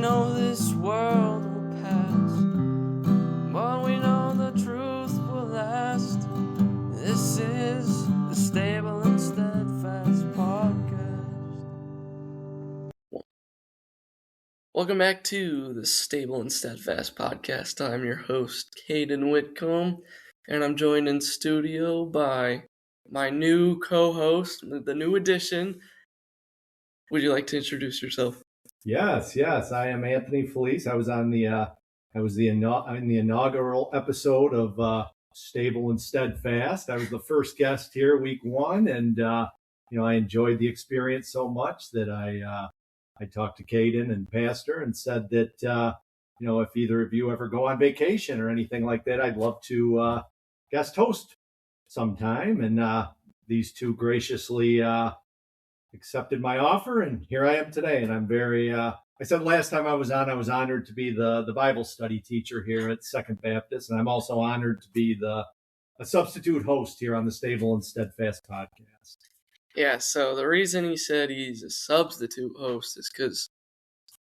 know this world will pass, but we know the truth will last. This is the Stable and Steadfast podcast. Welcome back to the Stable and Steadfast podcast. I'm your host, Caiden Whitcomb, and I'm joined in studio by my new co-host, the new addition. Would you like to introduce yourself? Yes. I am Anthony Felice. I was on the inaugural episode of Stable and Steadfast. I was the first guest here week one, and I enjoyed the experience so much that I talked to Caiden and Pastor and said that if either of you ever go on vacation or anything like that, I'd love to guest host sometime. And these two graciously accepted my offer, and here I am today. And I'm very, I said last time I was honored to be the Bible study teacher here at Second Baptist. And I'm also honored to be a substitute host here on the Stable and Steadfast podcast. Yeah, so the reason he said he's a substitute host is because,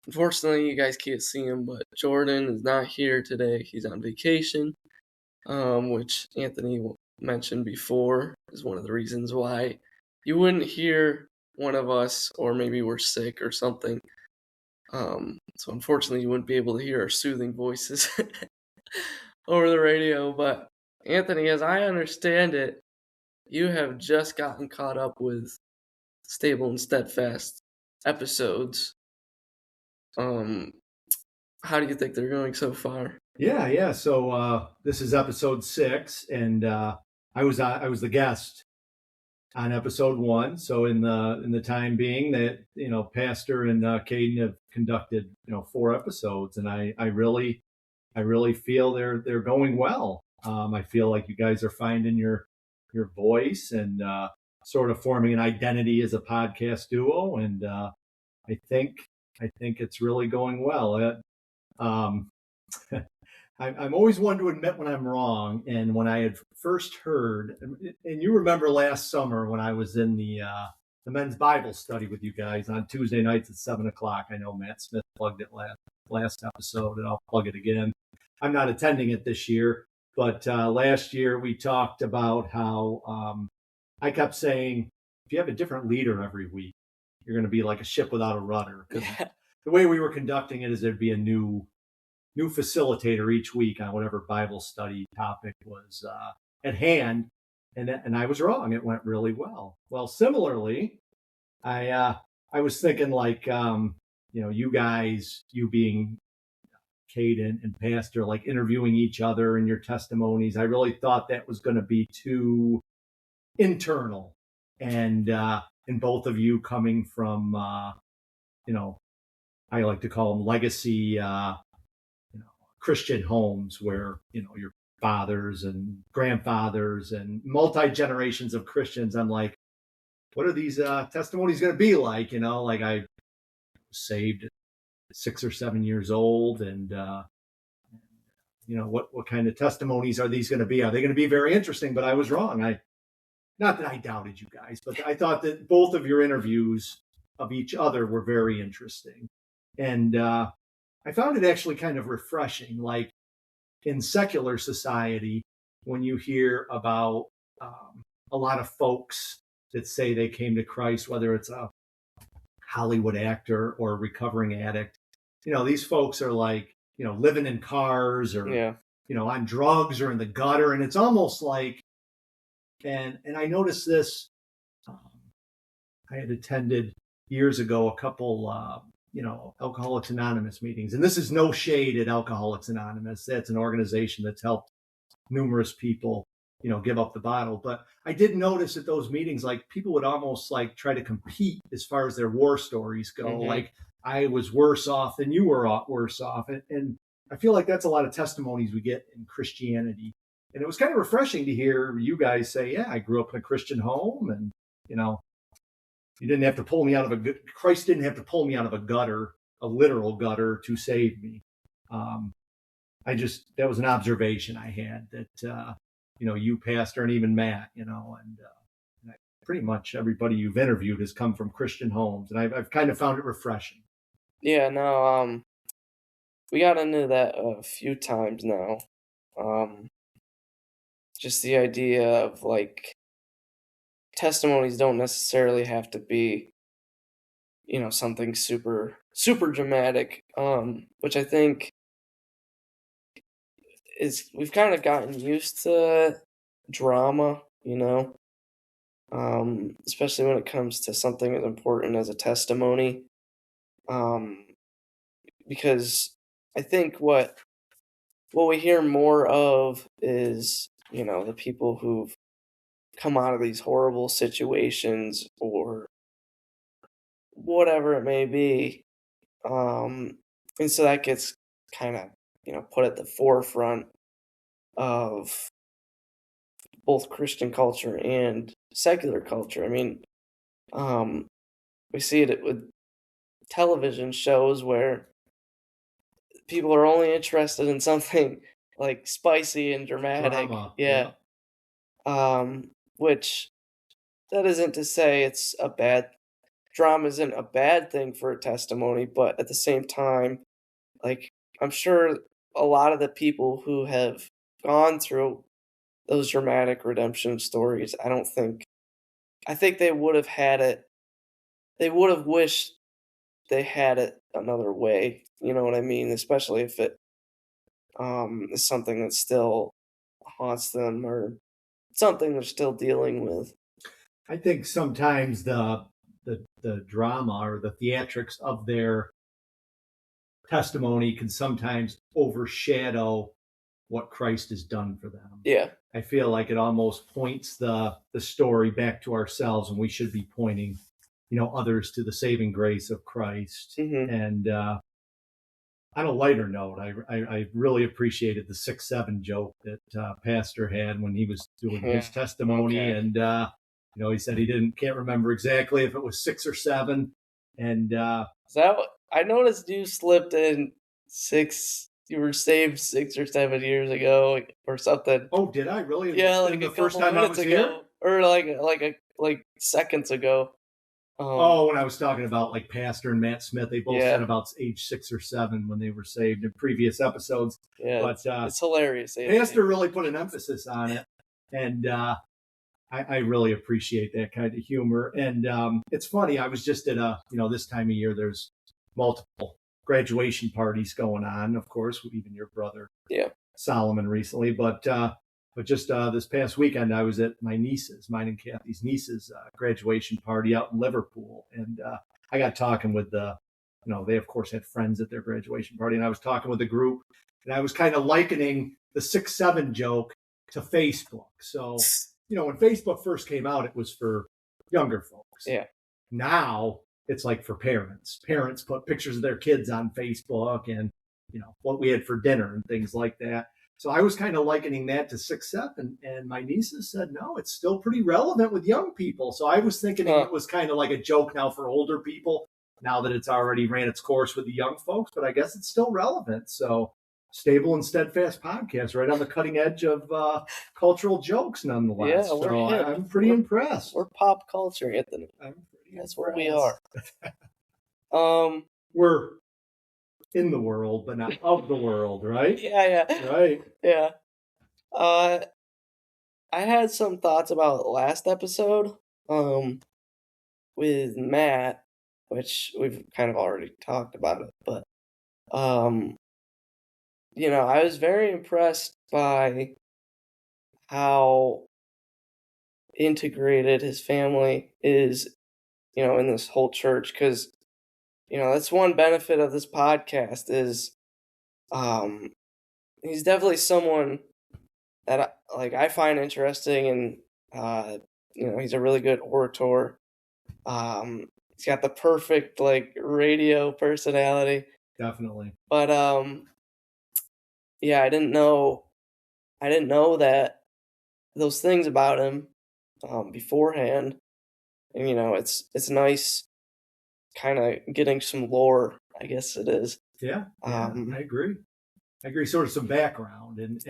unfortunately, you guys can't see him, but Jordan is not here today. He's on vacation, which Anthony mentioned before is one of the reasons why you wouldn't hear one of us, or maybe we're sick or something. So unfortunately, you wouldn't be able to hear our soothing voices over the radio. But Anthony, as I understand it, you have just gotten caught up with Stable and Steadfast episodes. How do you think they're going so far? Yeah. So this is episode 6, and I was the guest on episode 1. So in the time being that Pastor and Caiden have conducted 4 episodes, and I really feel they're going well. I feel like you guys are finding your voice and sort of forming an identity as a podcast duo, and I think it's really going well. I'm always one to admit when I'm wrong. And when I had first heard, and you remember last summer when I was in the men's Bible study with you guys on Tuesday nights at 7:00. I know Matt Smith plugged it last episode, and I'll plug it again. I'm not attending it this year, but last year we talked about how I kept saying, if you have a different leader every week, you're going to be like a ship without a rudder. Yeah. The way we were conducting it is there'd be a new facilitator each week on whatever Bible study topic was at hand, and I was wrong. It went really well. Well, similarly, I was thinking like you guys, you being Caiden and Pastor, like interviewing each other and your testimonies. I really thought that was going to be too internal, and both of you coming from I like to call them legacy Christian homes where your fathers and grandfathers and multi-generations of Christians. I'm like, what are these testimonies going to be like? Like I was saved at 6 or 7 years old, and what kind of testimonies are these going to be? Are they going to be very interesting? But I was wrong. Not that I doubted you guys, but I thought that both of your interviews of each other were very interesting, and I found it actually kind of refreshing. Like in secular society, when you hear about a lot of folks that say they came to Christ, whether it's a Hollywood actor or a recovering addict, these folks are like, living in cars or, on drugs or in the gutter. And it's almost like, and I noticed this, I had attended years ago a couple, Alcoholics Anonymous meetings. And this is no shade at Alcoholics Anonymous. That's an organization that's helped numerous people, give up the bottle. But I did notice at those meetings, like people would almost like try to compete as far as their war stories go. Mm-hmm. Like I was worse off than you were worse off. And I feel like that's a lot of testimonies we get in Christianity. And it was kind of refreshing to hear you guys say, yeah, I grew up in a Christian home, and, you didn't have to pull me out of Christ didn't have to pull me out of a gutter, a literal gutter, to save me. That was an observation I had that, you, Pastor, and even Matt, and pretty much everybody you've interviewed has come from Christian homes, and I've kind of found it refreshing. Yeah, no, we got into that a few times now. Just the idea of like testimonies don't necessarily have to be, something super super dramatic. Which I think is we've kind of gotten used to drama, especially when it comes to something as important as a testimony. Um, because I think what we hear more of is, the people who've come out of these horrible situations or whatever it may be. And so that gets kind of, put at the forefront of both Christian culture and secular culture. I mean, we see it with television shows where people are only interested in something like spicy and dramatic. Drama. Yeah. Which that isn't to say drama isn't a bad thing for a testimony, but at the same time, like, I'm sure a lot of the people who have gone through those dramatic redemption stories, I think they would have had it, they would have wished they had it another way. You know what I mean? Especially if it is something that still haunts them or something they're still dealing with. I think sometimes the drama or the theatrics of their testimony can sometimes overshadow what Christ has done for them. Yeah. I feel like it almost points the story back to ourselves, and we should be pointing, others to the saving grace of Christ. Mm-hmm. And on a lighter note, I really appreciated the 6-7 joke that Pastor had when he was doing his testimony. Okay. And he said he can't remember exactly if it was 6 or 7. And is that what I noticed? You slipped in 6. You were saved 6 or 7 years ago or something. Oh, did I really? Yeah, like the first time I was here, or like seconds ago. When I was talking about like Pastor and Matt Smith, they both said about age 6 or 7 when they were saved in previous episodes. Yeah, but it's hilarious. Pastor really put an emphasis on it, and I really appreciate that kind of humor. And it's funny. I was just at this time of year, there's multiple graduation parties going on, of course, with even your brother, Solomon, recently. But just this past weekend, I was at mine and Kathy's niece's graduation party out in Liverpool. And I got talking with they of course had friends at their graduation party. And I was talking with the group, and I was kind of likening the 6-7 joke to Facebook. So, when Facebook first came out, it was for younger folks. Yeah. Now it's like for parents. Parents put pictures of their kids on Facebook and, what we had for dinner and things like that. So I was kind of likening that to 6-7, and my nieces said, no, it's still pretty relevant with young people. So I was thinking it was kind of like a joke now for older people, now that it's already ran its course with the young folks, but I guess it's still relevant. So Stable and Steadfast podcast, right on the cutting edge of cultural jokes, nonetheless. Yeah, so I'm pretty impressed. We're pop culture, Anthony. That's what we are. We're in the world, but not of the world, right? Yeah. Right. Yeah. I had some thoughts about last episode with Matt, which we've kind of already talked about it, but I was very impressed by how integrated his family is, in this whole church, because that's one benefit of this podcast is he's definitely someone that I find interesting, and he's a really good orator. He's got the perfect radio personality. Definitely. But I didn't know that those things about him beforehand. And it's nice kind of getting some lore, I guess it is. Yeah, I agree. Sort of some background, and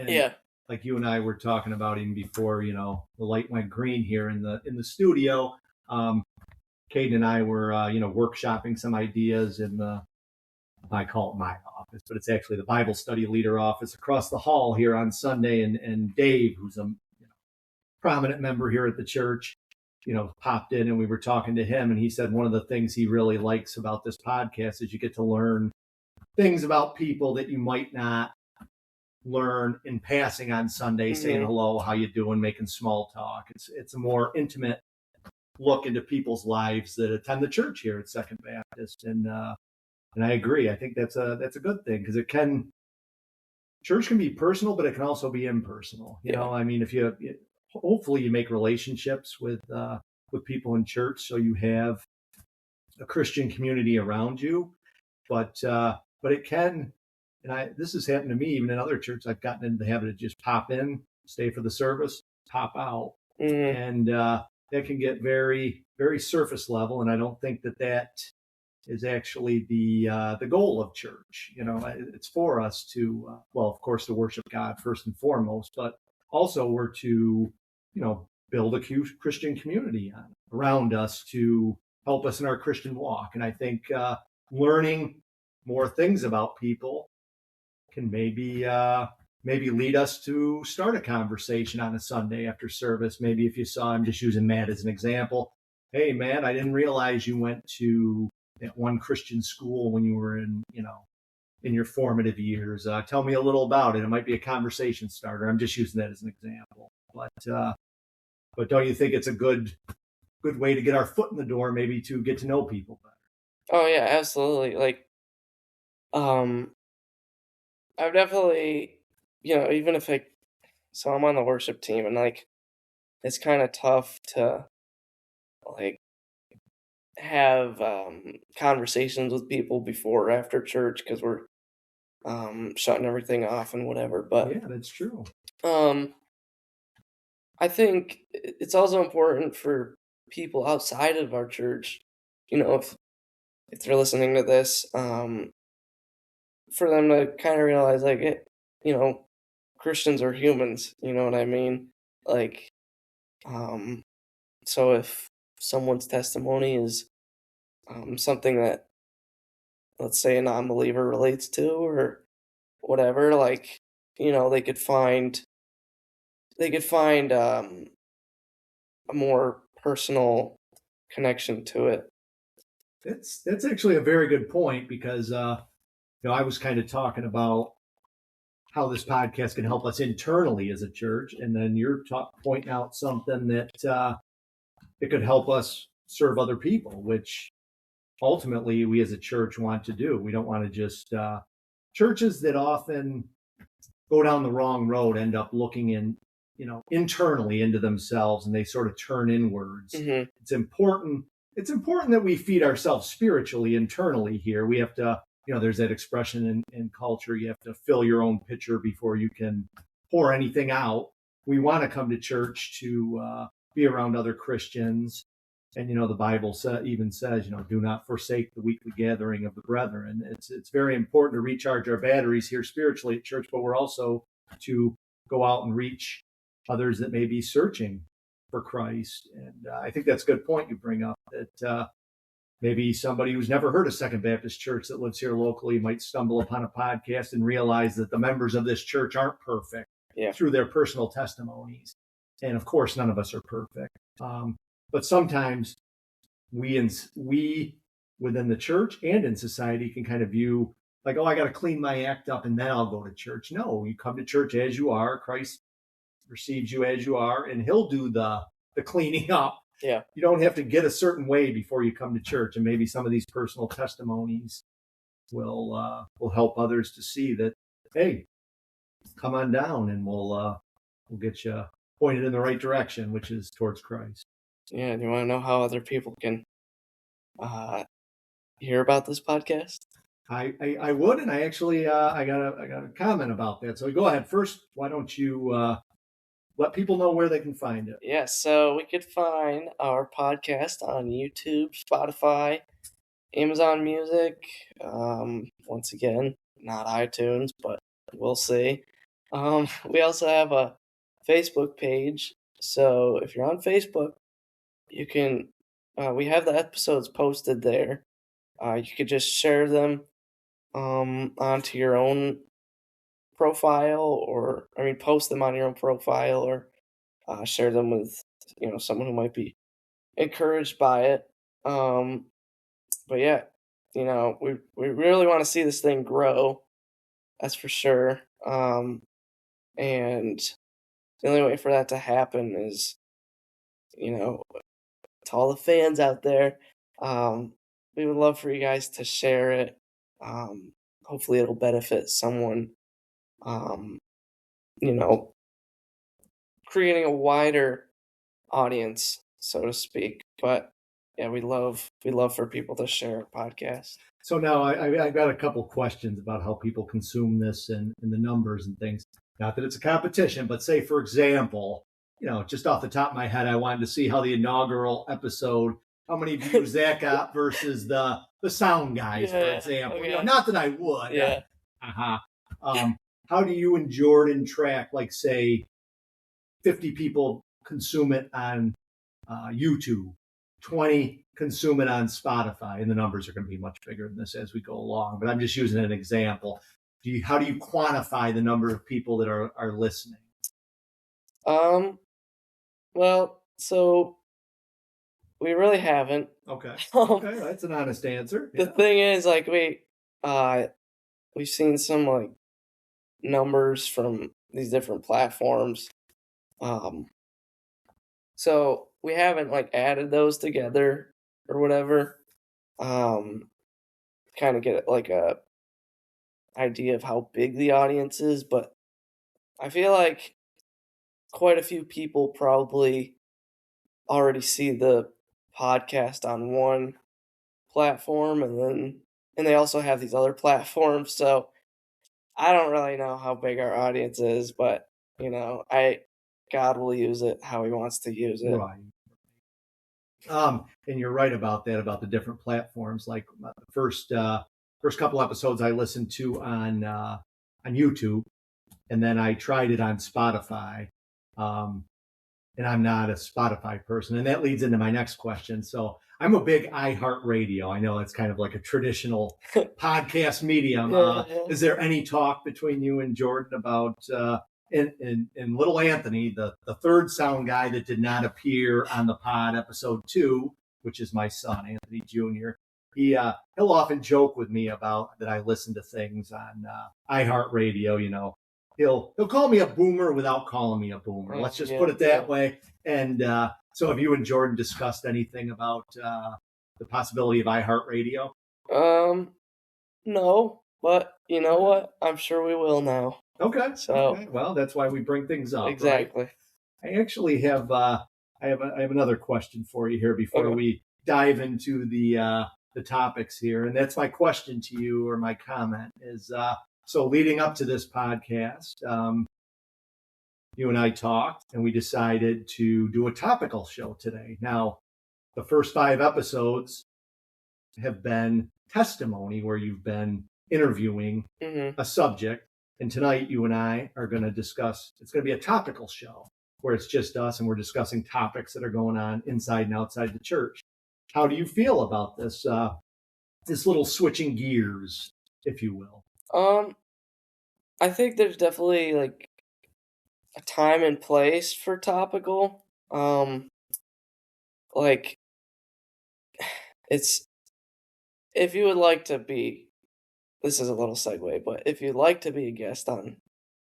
like you and I were talking about even before, the light went green here in the studio. Caiden and I were, workshopping some ideas in I call it my office, but it's actually the Bible study leader office across the hall here on Sunday. And Dave, who's a prominent member here at the church, popped in and we were talking to him. And he said one of the things he really likes about this podcast is you get to learn things about people that you might not learn in passing on Sunday, saying hello, how you doing, making small talk. It's a more intimate look into people's lives that attend the church here at Second Baptist. And I agree. I think that's a good thing because church can be personal, but it can also be impersonal. I mean, hopefully you make relationships with people in church, so you have a Christian community around you. But it can, and this has happened to me even in other churches. I've gotten into the habit of just pop in, stay for the service, pop out, and that can get very, very surface level. And I don't think that is actually the goal of church. It's for us to, of course, to worship God first and foremost, but also we're to, build a Christian community around us to help us in our Christian walk. And I think learning more things about people can maybe lead us to start a conversation on a Sunday after service. Maybe if you saw, I'm just using Matt as an example. Hey, Matt, I didn't realize you went to that one Christian school when you were in your formative years. Tell me a little about it. It might be a conversation starter. I'm just using that as an example. But don't you think it's a good way to get our foot in the door, maybe to get to know people better? Oh yeah, absolutely. Like, I've definitely, even if so I'm on the worship team, and like, it's kind of tough to like have conversations with people before or after church because we're shutting everything off and whatever. But yeah, that's true. I think it's also important for people outside of our church, if they're listening to this, for them to kind of realize, like, Christians are humans, you know what I mean? Like, so if someone's testimony is something that, let's say, a non-believer relates to or whatever, like, they could find a more personal connection to it. That's actually a very good point because I was kind of talking about how this podcast can help us internally as a church, and then you're pointing out something that it could help us serve other people, which ultimately we as a church want to do. We don't want to just churches that often go down the wrong road end up looking internally into themselves, and they sort of turn inwards. Mm-hmm. It's important that we feed ourselves spiritually internally here. We have to, there's that expression in culture, you have to fill your own pitcher before you can pour anything out. We want to come to church to be around other Christians. And, the Bible even says, do not forsake the weekly gathering of the brethren. It's very important to recharge our batteries here spiritually at church, but we're also to go out and reach others that may be searching for Christ. And I think that's a good point you bring up, that maybe somebody who's never heard of Second Baptist Church that lives here locally might stumble upon a podcast and realize that the members of this church aren't perfect through their personal testimonies. And of course, none of us are perfect. But sometimes we within the church and in society can kind of view like, oh, I got to clean my act up and then I'll go to church. No, you come to church as you are. Christ receives you as you are, and he'll do the cleaning up. Yeah. You don't have to get a certain way before you come to church. And maybe some of these personal testimonies will help others to see that, hey, come on down and we'll get you pointed in the right direction, which is towards Christ. Yeah. Do you want to know how other people can hear about this podcast? I would, and I actually I got a comment about that. So go ahead. First, why don't you let people know where they can find it? Yeah, so we could find our podcast on YouTube, Spotify, Amazon Music. Once again, not iTunes, but we'll see. We also have a Facebook page. So if you're on Facebook, you can. We have the episodes posted there. You could just share them onto your own profile, or post them on your own profile, or share them with someone who might be encouraged by it. But yeah, we really want to see this thing grow. That's for sure. And the only way for that to happen is, to all the fans out there, we would love for you guys to share it. Hopefully it'll benefit someone, um, you know, creating a wider audience, so to speak. But yeah, we love for people to share our podcast. So now I got a couple questions about how people consume this and the numbers and things. Not that it's a competition, but say, for example, just off the top of my head, I wanted to see how the inaugural episode, how many views that got versus the sound guys, for example. Okay. Not that I would. Yeah. How do you and Jordan track, like, say, 50 people consume it on YouTube, 20 consume it on Spotify, and the numbers are going to be much bigger than this as we go along. But I'm just using an example. How do you quantify the number of people that are listening? Well, so we really haven't. Okay. Okay, that's an honest answer. The thing is, like, we've seen some like numbers from these different platforms. So we haven't like added those together or whatever. Kind of get like a idea of how big the audience is, but I feel like quite a few people probably already see the podcast on one platform, and they also have these other platforms. So I don't really know how big our audience is, but God will use it how He wants to use it. Right. And you're right about that, about the different platforms. Like the first couple episodes I listened to on YouTube, and then I tried it on Spotify. And I'm not a Spotify person, and that leads into my next question. So I'm a big iHeartRadio. I know it's kind of like a traditional podcast medium. Is there any talk between you and Jordan about and little Anthony, the third sound guy that did not appear on the pod, episode 2, which is my son, Anthony Jr. He'll often joke with me about that I listen to things on iHeartRadio. He'll call me a boomer without calling me a boomer. Let's just put it that way. And so have you and Jordan discussed anything about the possibility of iHeartRadio? No, but you know what? I'm sure we will now. Okay. Well, that's why we bring things up. Exactly. Right? I actually have I have another question for you here before we dive into the topics here, and that's my question to you, or my comment is. So leading up to this podcast, you and I talked, and we decided to do a topical show today. Now, the first 5 episodes have been testimony, where you've been interviewing a subject. And tonight, you and I are going to discuss, it's going to be a topical show where it's just us, and we're discussing topics that are going on inside and outside the church. How do you feel about this, this little switching gears, if you will? I think there's definitely like a time and place for topical. Like, it's, if you would like to be, this is a little segue, but if you'd like to be a guest on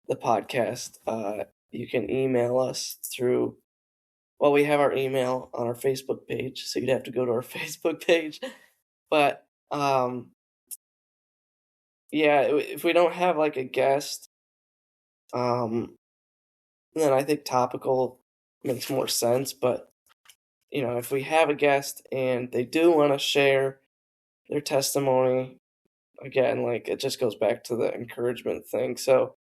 the podcast, you can email us through, well, we have our email on our Facebook page, so you'd have to go to our Facebook page. But yeah, if we don't have like a guest, then I think topical makes more sense. But if we have a guest and they do want to share their testimony, again, like, it just goes back to the encouragement thing. So,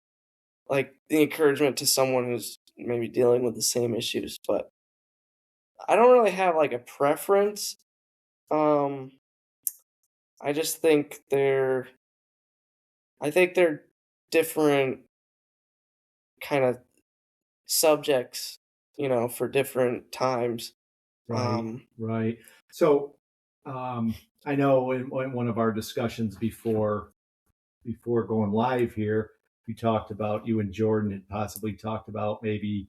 like, the encouragement to someone who's maybe dealing with the same issues. But I don't really have like a preference. I just think they're different kind of subjects, for different times. Right. So I know in one of our discussions before before going live here, you talked about, you and Jordan had possibly talked about maybe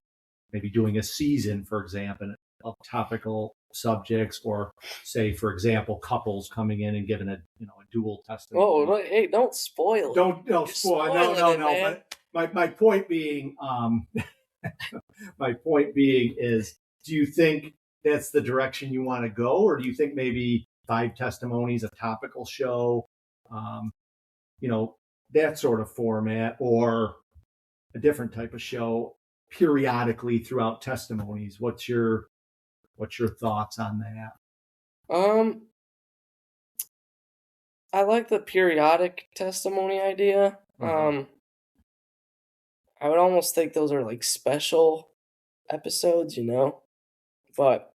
doing a season, for example, of topical subjects, or say, for example, couples coming in and giving a dual testimony. Oh, hey, don't spoil it. Don't spoil. No. But my point being, is, do you think that's the direction you want to go, or do you think maybe 5 testimonies, a topical show, that sort of format, or a different type of show periodically throughout testimonies? What's your thoughts on that? I like the periodic testimony idea. I would almost think those are like special episodes, but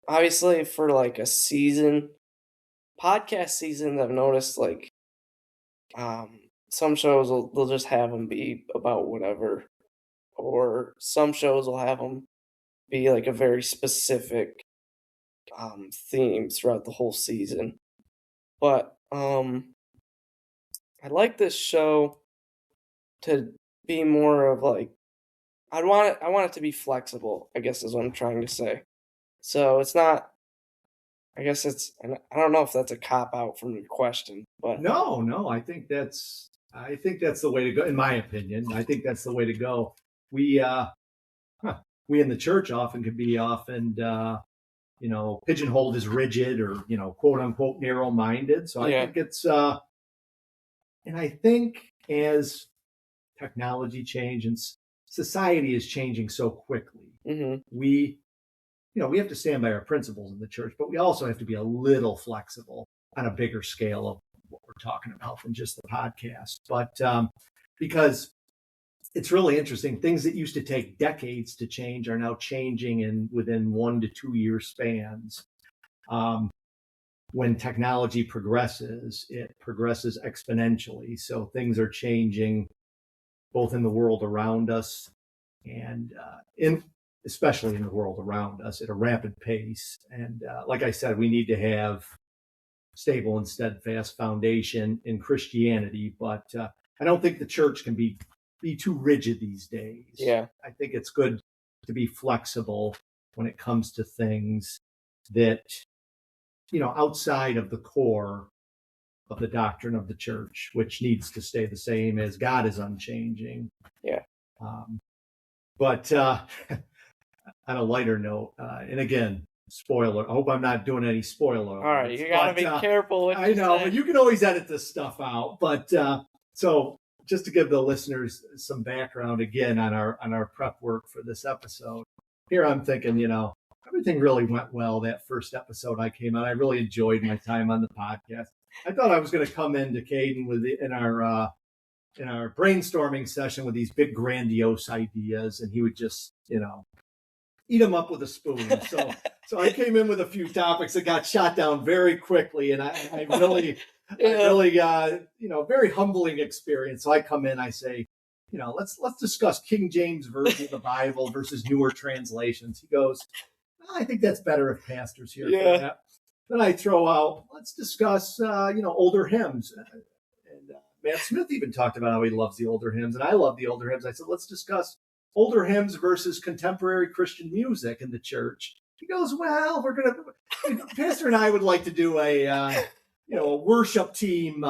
obviously for like a season, podcast seasons, I've noticed like some shows they'll just have them be about whatever, or some shows will have them be like a very specific theme throughout the whole season. But I like this show to be more of like, I want it to be flexible, I guess is what I'm trying to say. So it's not, I guess I don't know if that's a cop out from your question, but no, I think that's the way to go. In my opinion, I think that's the way to go. We in the church often can be pigeonholed as rigid, or quote unquote narrow-minded. So I think it's and I think as technology changes, society is changing so quickly. We have to stand by our principles in the church, but we also have to be a little flexible on a bigger scale of what we're talking about than just the podcast. But because it's really interesting, things that used to take decades to change are now changing within 1 to 2 year spans. When technology progresses, it progresses exponentially. So things are changing both in the world around us and especially in the world around us at a rapid pace. And like I said, we need to have stable and steadfast foundation in Christianity, but I don't think the church can be too rigid these days. Yeah. I think it's good to be flexible when it comes to things that, outside of the core of the doctrine of the church, which needs to stay the same as God is unchanging. Yeah. But on a lighter note, and again, spoiler, I hope I'm not doing any spoiler. All right, you gotta be careful with I know, but you can always edit this stuff out. But so just to give the listeners some background again on our prep work for this episode, here I'm thinking, everything really went well that first episode I came out. I really enjoyed my time on the podcast. I thought I was going to come into Caiden in our brainstorming session with these big grandiose ideas, and he would just, eat them up with a spoon. So I came in with a few topics that got shot down very quickly, and I really, very humbling experience. So I come in, I say, let's discuss King James Version of the Bible versus newer translations. He goes, I think that's better if pastors hear for that. Then I throw out, let's discuss, older hymns. And Matt Smith even talked about how he loves the older hymns, and I love the older hymns. I said, let's discuss older hymns versus contemporary Christian music in the church. He goes, well, Pastor and I would like to do a worship team,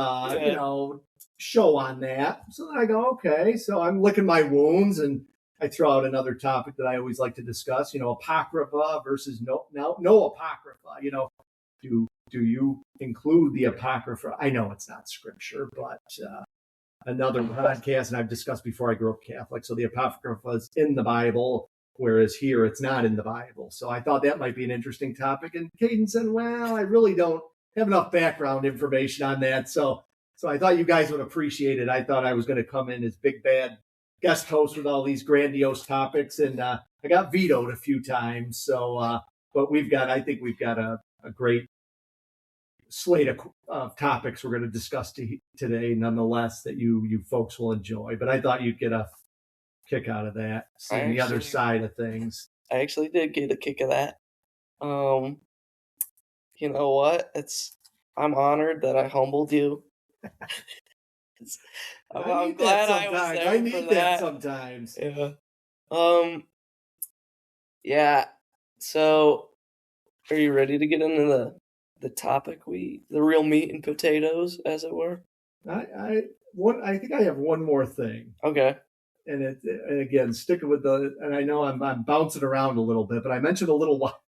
show on that. So then I go, okay. So I'm licking my wounds, and I throw out another topic that I always like to discuss, apocrypha versus no apocrypha. Do you include the apocrypha? I know it's not scripture, but another podcast, and I've discussed before, I grew up Catholic, so the apocrypha is in the Bible, whereas here it's not in the Bible. So I thought that might be an interesting topic. And Caiden said, well, I really don't have enough background information on that. So I thought you guys would appreciate it. I thought I was going to come in as big bad guest host with all these grandiose topics, and I got vetoed a few times. So, but I think we've got a great slate of topics we're going to discuss today, nonetheless, that you folks will enjoy. But I thought you'd get a kick out of that, seeing the other side of things. I actually did get a kick of that. You know what? It's I'm honored that I humbled you. I'm glad I was there I need for that sometimes. Yeah. Yeah. So, are you ready to get into the topic the real meat and potatoes, as it were? I think I have one more thing. Okay. And again, sticking with and I know I'm bouncing around a little bit, but I mentioned a little while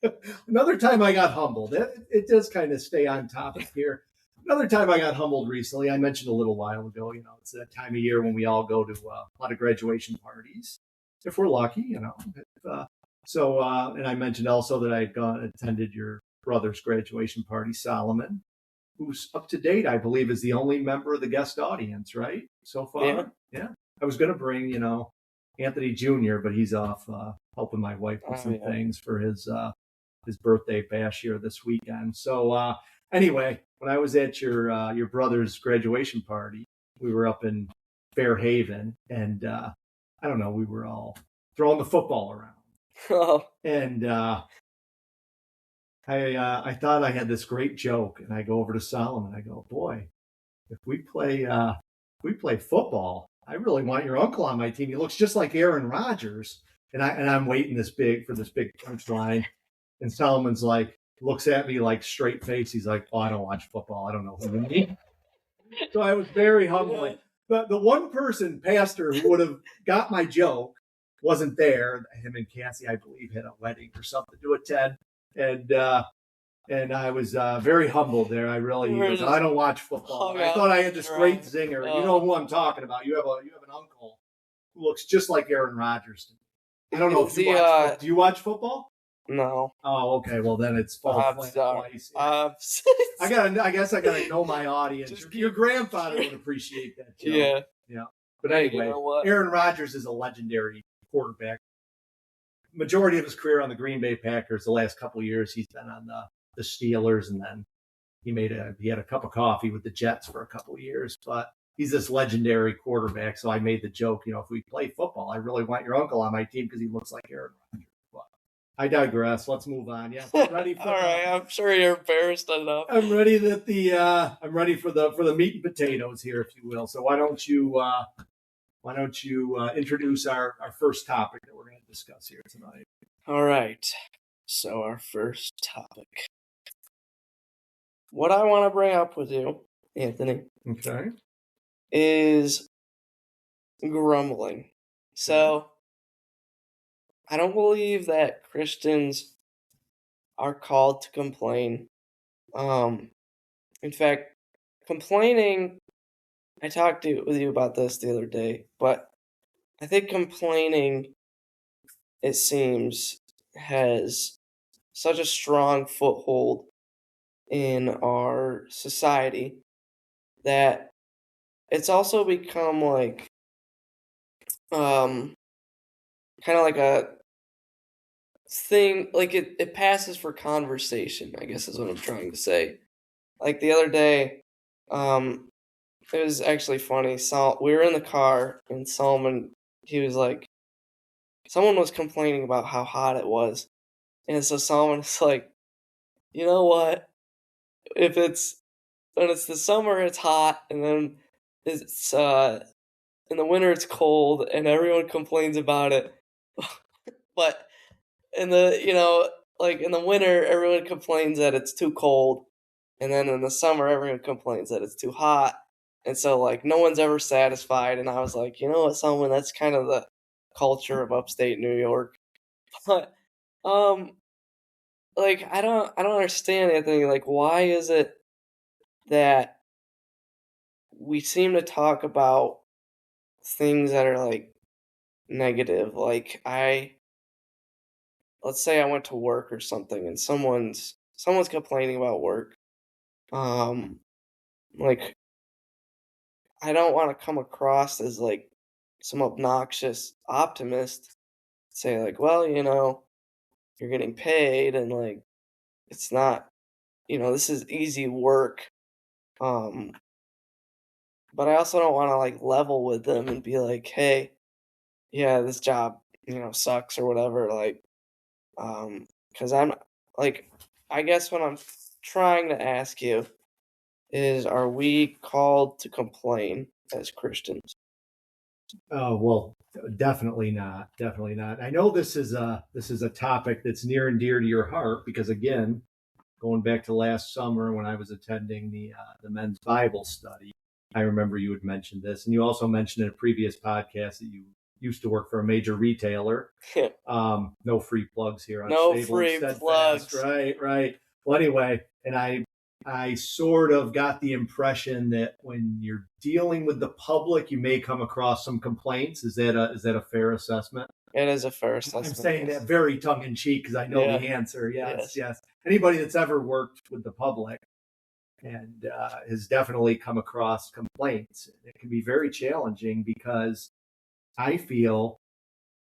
ago. Another time I got humbled. It does kind of stay on topic here. Another time I got humbled recently. I mentioned a little while ago. It's that time of year when we all go to a lot of graduation parties, if we're lucky. And I mentioned also that I had attended your brother's graduation party, Solomon, who's up to date, I believe, is the only member of the guest audience, right? So far. Yeah. I was going to bring, Anthony Jr., but he's off helping my wife with some things for his birthday bash here this weekend. So anyway, when I was at your brother's graduation party, we were up in Fairhaven, and I don't know, we were all throwing the football around. Oh. And I thought I had this great joke, and I go over to Solomon. I go, boy, if we play football, I really want your uncle on my team. He looks just like Aaron Rodgers. And I'm waiting for this big punchline. And Solomon's like, looks at me like straight face. He's like, oh, I don't watch football. I don't know who you mean. So I was very humbling. But the one person, pastor, who would have got my joke wasn't there. Him and Cassie, I believe, had a wedding or something to attend. And I was very humbled there. I don't watch football. I thought I had this great zinger. You know who I'm talking about. You have an uncle who looks just like Aaron Rodgers to me. I don't know if you watch. Do you watch football? No. Oh, okay. Well, then it's twice. I guess I gotta know my audience. Your grandfather would appreciate that joke. Yeah. But anyway, Aaron Rodgers is a legendary quarterback. Majority of his career on the Green Bay Packers. The last couple of years, he's been on the Steelers, and then he had a cup of coffee with the Jets for a couple of years. But he's this legendary quarterback. So I made the joke, if we play football, I really want your uncle on my team because he looks like Aaron Rodgers. But I digress. Let's move on. Yeah, I'm ready for all right. I'm sure you're embarrassed enough. I'm ready I'm ready for the meat and potatoes here, if you will. So why don't you introduce our first topic that we're going to discuss here tonight? All right. So our first topic. What I want to bring up with you, Anthony, okay, is grumbling. So I don't believe that Christians are called to complain. In fact, complaining, I talked with you about this the other day, but I think complaining, it seems, has such a strong foothold in our society that it's also become like kind of like a thing, like it passes for conversation, I guess is what I'm trying to say. Like the other day, it was actually funny. We were in the car, and Solomon, he was like, someone was complaining about how hot it was, and so Solomon is like, you know what? When it's the summer, it's hot, and then it's in the winter it's cold, and everyone complains about it. But in the winter, everyone complains that it's too cold, and then in the summer, everyone complains that it's too hot, and so like no one's ever satisfied. And I was like, you know what, Solomon, that's kind of the culture of upstate New York. But like I don't understand, Anthony. Like, why is it that we seem to talk about things that are like negative? Like let's say I went to work or something, and someone's complaining about work. Like I don't want to come across as like some obnoxious optimist. Say like, well, you're getting paid, and like it's not, this is easy work. But I also don't want to like level with them and be like, hey, yeah, this job, sucks or whatever. Like, because I'm like, I guess when I'm trying to ask you is, are we called to complain as Christians? Oh, well, definitely not. Definitely not. I know this is a topic that's near and dear to your heart because, again, going back to last summer when I was attending the men's Bible study, I remember you had mentioned this, and you also mentioned in a previous podcast that you used to work for a major retailer. No free plugs here on No Stable free and Steadfast. plugs. Right. Well, anyway, and I sort of got the impression that when you're dealing with the public, you may come across some complaints. Is that a fair assessment? It is a fair assessment. I'm saying that very tongue in cheek because I know the answer. Yes. Anybody that's ever worked with the public and has definitely come across complaints. It can be very challenging because I feel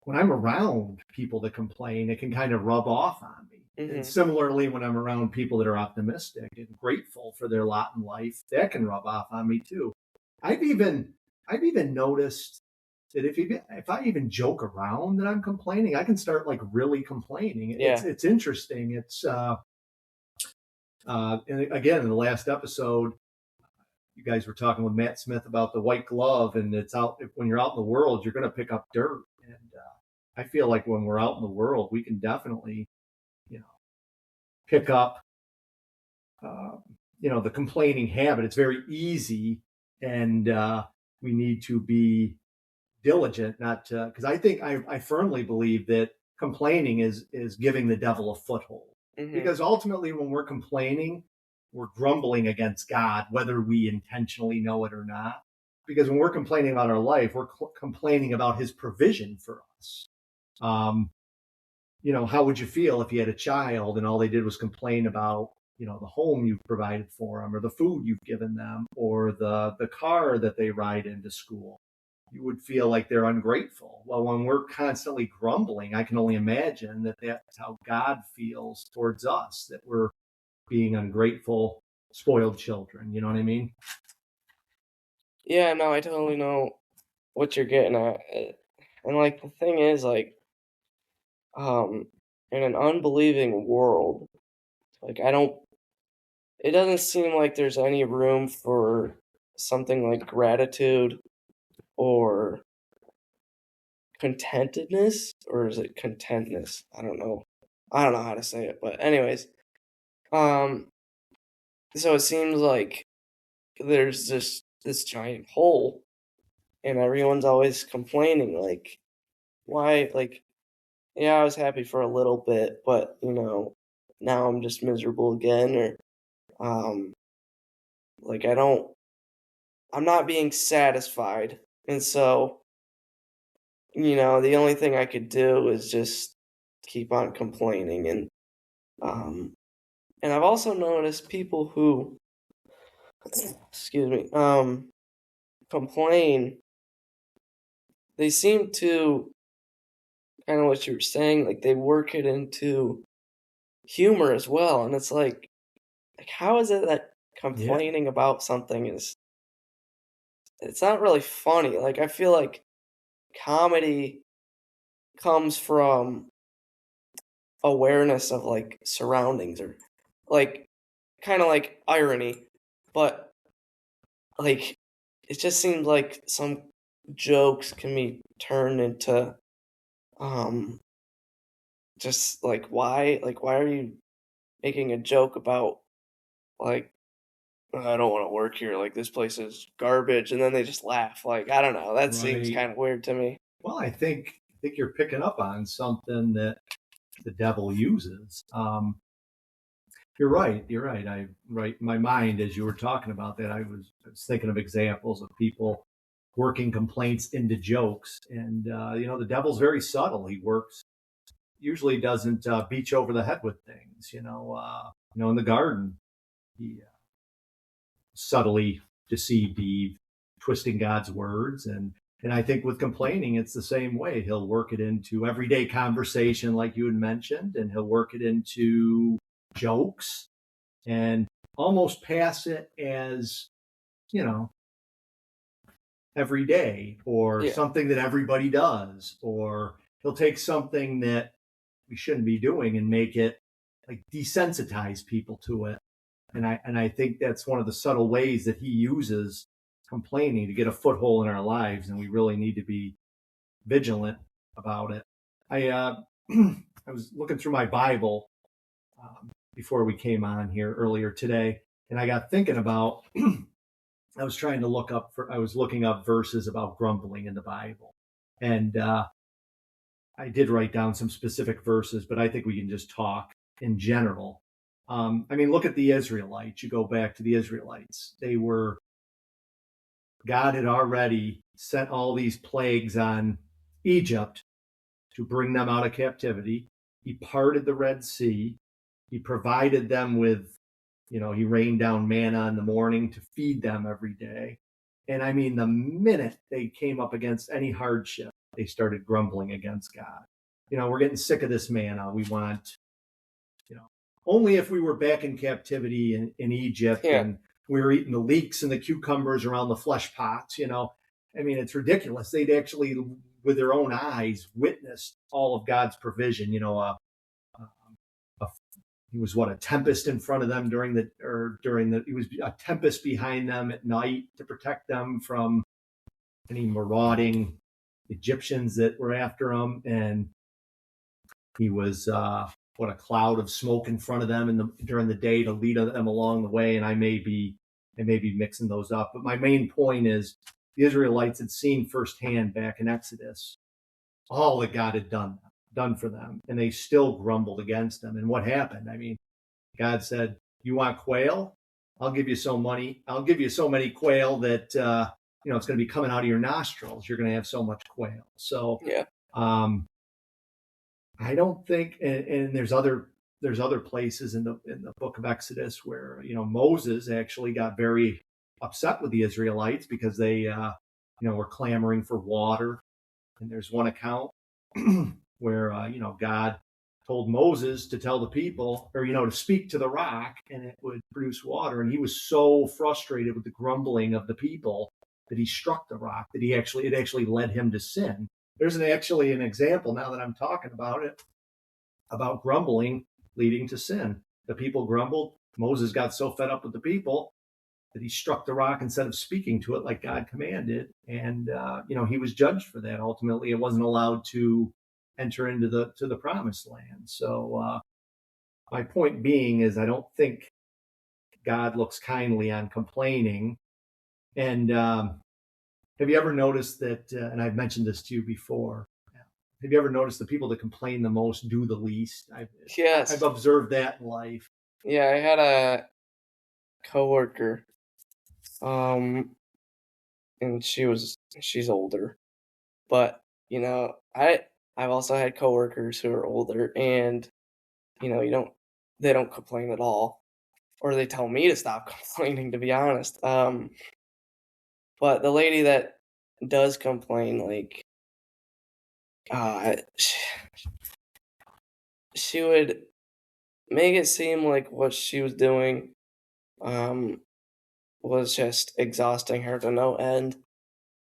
when I'm around people that complain, it can kind of rub off on me. Mm-hmm. And similarly, when I'm around people that are optimistic and grateful for their lot in life, that can rub off on me too. I've even noticed that if I even joke around that I'm complaining, I can start like really complaining. It's interesting. It's and again, in the last episode, you guys were talking with Matt Smith about the white glove, and it's out when you're out in the world, you're going to pick up dirt. And I feel like when we're out in the world, we can definitely, pick up, the complaining habit. It's very easy, and we need to be diligent, not to, because I firmly believe that complaining is giving the devil a foothold. Mm-hmm. Because ultimately, when we're complaining, we're grumbling against God, whether we intentionally know it or not. Because when we're complaining about our life, we're complaining about his provision for us. How would you feel if you had a child and all they did was complain about, the home you've provided for them or the food you've given them or the car that they ride into school? You would feel like they're ungrateful. Well, when we're constantly grumbling, I can only imagine that that's how God feels towards us, that we're being ungrateful, spoiled children. You know what I mean? Yeah, no, I totally know what you're getting at. And like the thing is, like, in an unbelieving world, like it doesn't seem like there's any room for something like gratitude or contentedness, or is it contentness? I don't know how to say it, but anyways, so it seems like there's this giant hole, and everyone's always complaining, like, why, like, yeah, I was happy for a little bit, but now I'm just miserable again, or like I'm not being satisfied, and so the only thing I could do is just keep on complaining. And I've also noticed people who, excuse me, complain, they seem to, kind of what you were saying, like they work it into humor as well. And it's like how is it that complaining about something it's not really funny? Like, I feel like comedy comes from awareness of like surroundings, or like kind of like irony, but like it just seems like some jokes can be turned into just like why are you making a joke about, like, I don't want to work here, like this place is garbage, and then they just laugh. Like, I don't know, that seems kind of weird to me. Well, I think you're picking up on something that the devil uses. You're right. In my mind, as you were talking about that, I was thinking of examples of people working complaints into jokes. And, the devil's very subtle. He usually doesn't beat you over the head with things. In the garden, he subtly deceived Eve, twisting God's words. And I think with complaining, it's the same way. He'll work it into everyday conversation, like you had mentioned, and he'll work it into jokes and almost pass it as, every day, or something that everybody does, or he'll take something that we shouldn't be doing and make it like desensitize people to it. And I think that's one of the subtle ways that he uses complaining to get a foothold in our lives, and we really need to be vigilant about it. I I was looking through my Bible before we came on here earlier today, and I got thinking about. I was trying to I was looking up verses about grumbling in the Bible, and I did write down some specific verses, but I think we can just talk in general. I mean, look at the Israelites. You go back to the Israelites. God had already sent all these plagues on Egypt to bring them out of captivity. He parted the Red Sea. He provided them with, he rained down manna in the morning to feed them every day. And I mean, the minute they came up against any hardship, they started grumbling against God. We're getting sick of this manna. We want, only if we were back in captivity in Egypt and we were eating the leeks and the cucumbers around the flesh pots, I mean, it's ridiculous. They'd actually, with their own eyes, witnessed all of God's provision. He was a tempest in front of them he was a tempest behind them at night to protect them from any marauding Egyptians that were after them. And he was, a cloud of smoke in front of them during the day to lead them along the way. And I may be mixing those up, but my main point is the Israelites had seen firsthand back in Exodus all that God had done for them, and they still grumbled against them. And what happened? I mean, God said, "You want quail? I'll give you so many quail that it's going to be coming out of your nostrils. You're going to have so much quail." So I don't think, and there's other places in the book of Exodus where Moses actually got very upset with the Israelites because they were clamoring for water. And there's one account where God told Moses to tell the people, or to speak to the rock, and it would produce water. And he was so frustrated with the grumbling of the people that he struck the rock, that it actually led him to sin. There's actually an example, now that I'm talking about it, about grumbling leading to sin. The people grumbled. Moses got so fed up with the people that he struck the rock instead of speaking to it like God commanded. And, he was judged for that. Ultimately, it wasn't allowed to enter into the promised land. So my point being is I don't think God looks kindly on complaining. And have you ever noticed that, and I've mentioned this to you before, have you ever noticed the people that complain the most do the least? Yes. I've observed that in life. Yeah, I had a coworker, and she's older, but I've also had coworkers who are older, and they don't complain at all, or they tell me to stop complaining, to be honest. But the lady that does complain, like, she would make it seem like what she was doing was just exhausting her to no end.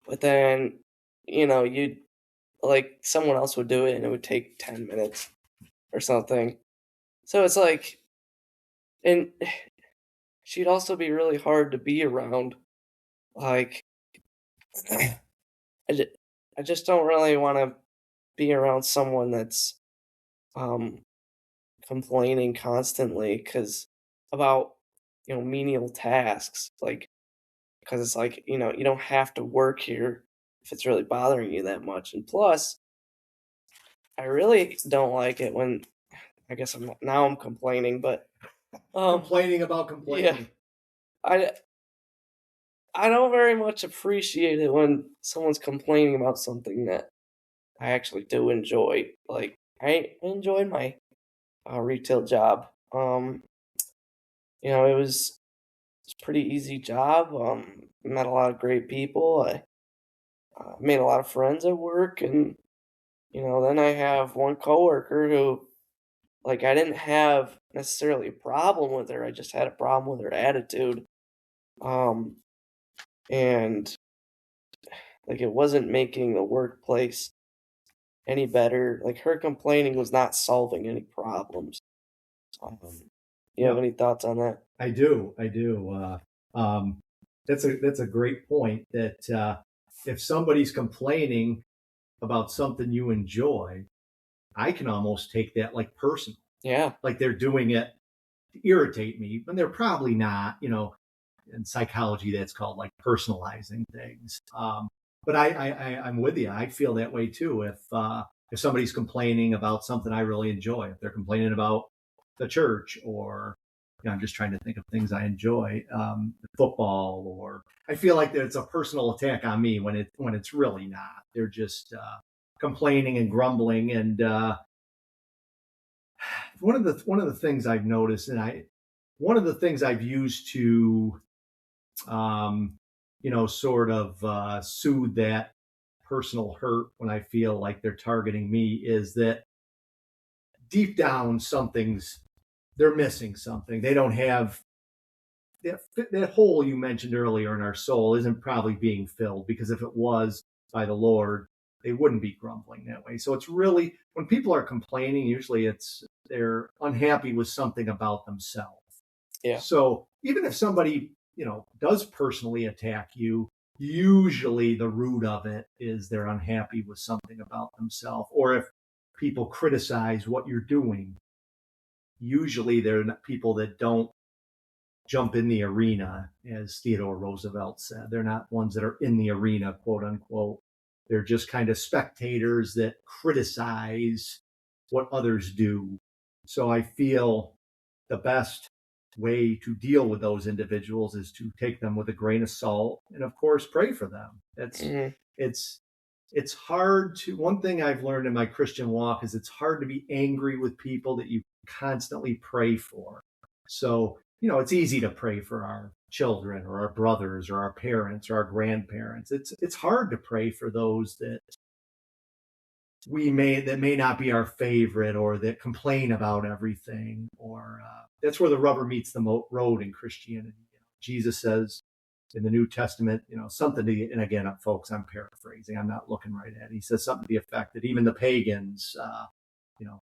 But then, you'd like someone else would do it and it would take 10 minutes or something. So it's like, and she'd also be really hard to be around. Like, I just don't really want to be around someone that's complaining constantly about menial tasks, like, because it's like you don't have to work here if it's really bothering you that much. And plus, I really don't like it when, I guess I'm complaining, but complaining about complaining. Yeah, I don't very much appreciate it when someone's complaining about something that I actually do enjoy. Like, I enjoyed my retail job. It was a pretty easy job. Met a lot of great people. I made a lot of friends at work, and then I have one coworker who, like, I didn't have necessarily a problem with her. I just had a problem with her attitude. And like, it wasn't making the workplace any better. Like, her complaining was not solving any problems. You have any thoughts on that? I do. I do. That's a great point. That if somebody's complaining about something you enjoy, I can almost take that like personal, Yeah. like they're doing it to irritate me, but they're probably not. In psychology, that's called like personalizing things. But I'm with you. I feel that way too. If somebody's complaining about something I really enjoy, if they're complaining about the church, or I'm just trying to think of things I enjoy, football, or I feel like that it's a personal attack on me when it's really not. They're just complaining and grumbling. And one of the things I've noticed, and one of the things I've used to um, sort of soothe that personal hurt when I feel like they're targeting me, is that deep down they're missing something. They don't have that hole you mentioned earlier in our soul isn't probably being filled, because if it was by the Lord, they wouldn't be grumbling that way. So it's really, when people are complaining, usually they're unhappy with something about themselves. Yeah. So even if somebody, does personally attack you, usually the root of it is they're unhappy with something about themselves. Or if people criticize what you're doing, usually they're not people that don't jump in the arena, as Theodore Roosevelt said. They're not ones that are in the arena, quote unquote. They're just kind of spectators that criticize what others do. So I feel the best way to deal with those individuals is to take them with a grain of salt, and of course pray for them. Mm-hmm. It's hard to, one thing I've learned in my Christian walk is it's hard to be angry with people that you constantly pray for. So, it's easy to pray for our children or our brothers or our parents or our grandparents. It's hard to pray for those that may not be our favorite, or that complain about everything, or that's where the rubber meets the road in Christianity. Jesus says in the New Testament, something to, and again, folks, I'm paraphrasing, I'm not looking right at it. He says something to the effect that even the pagans,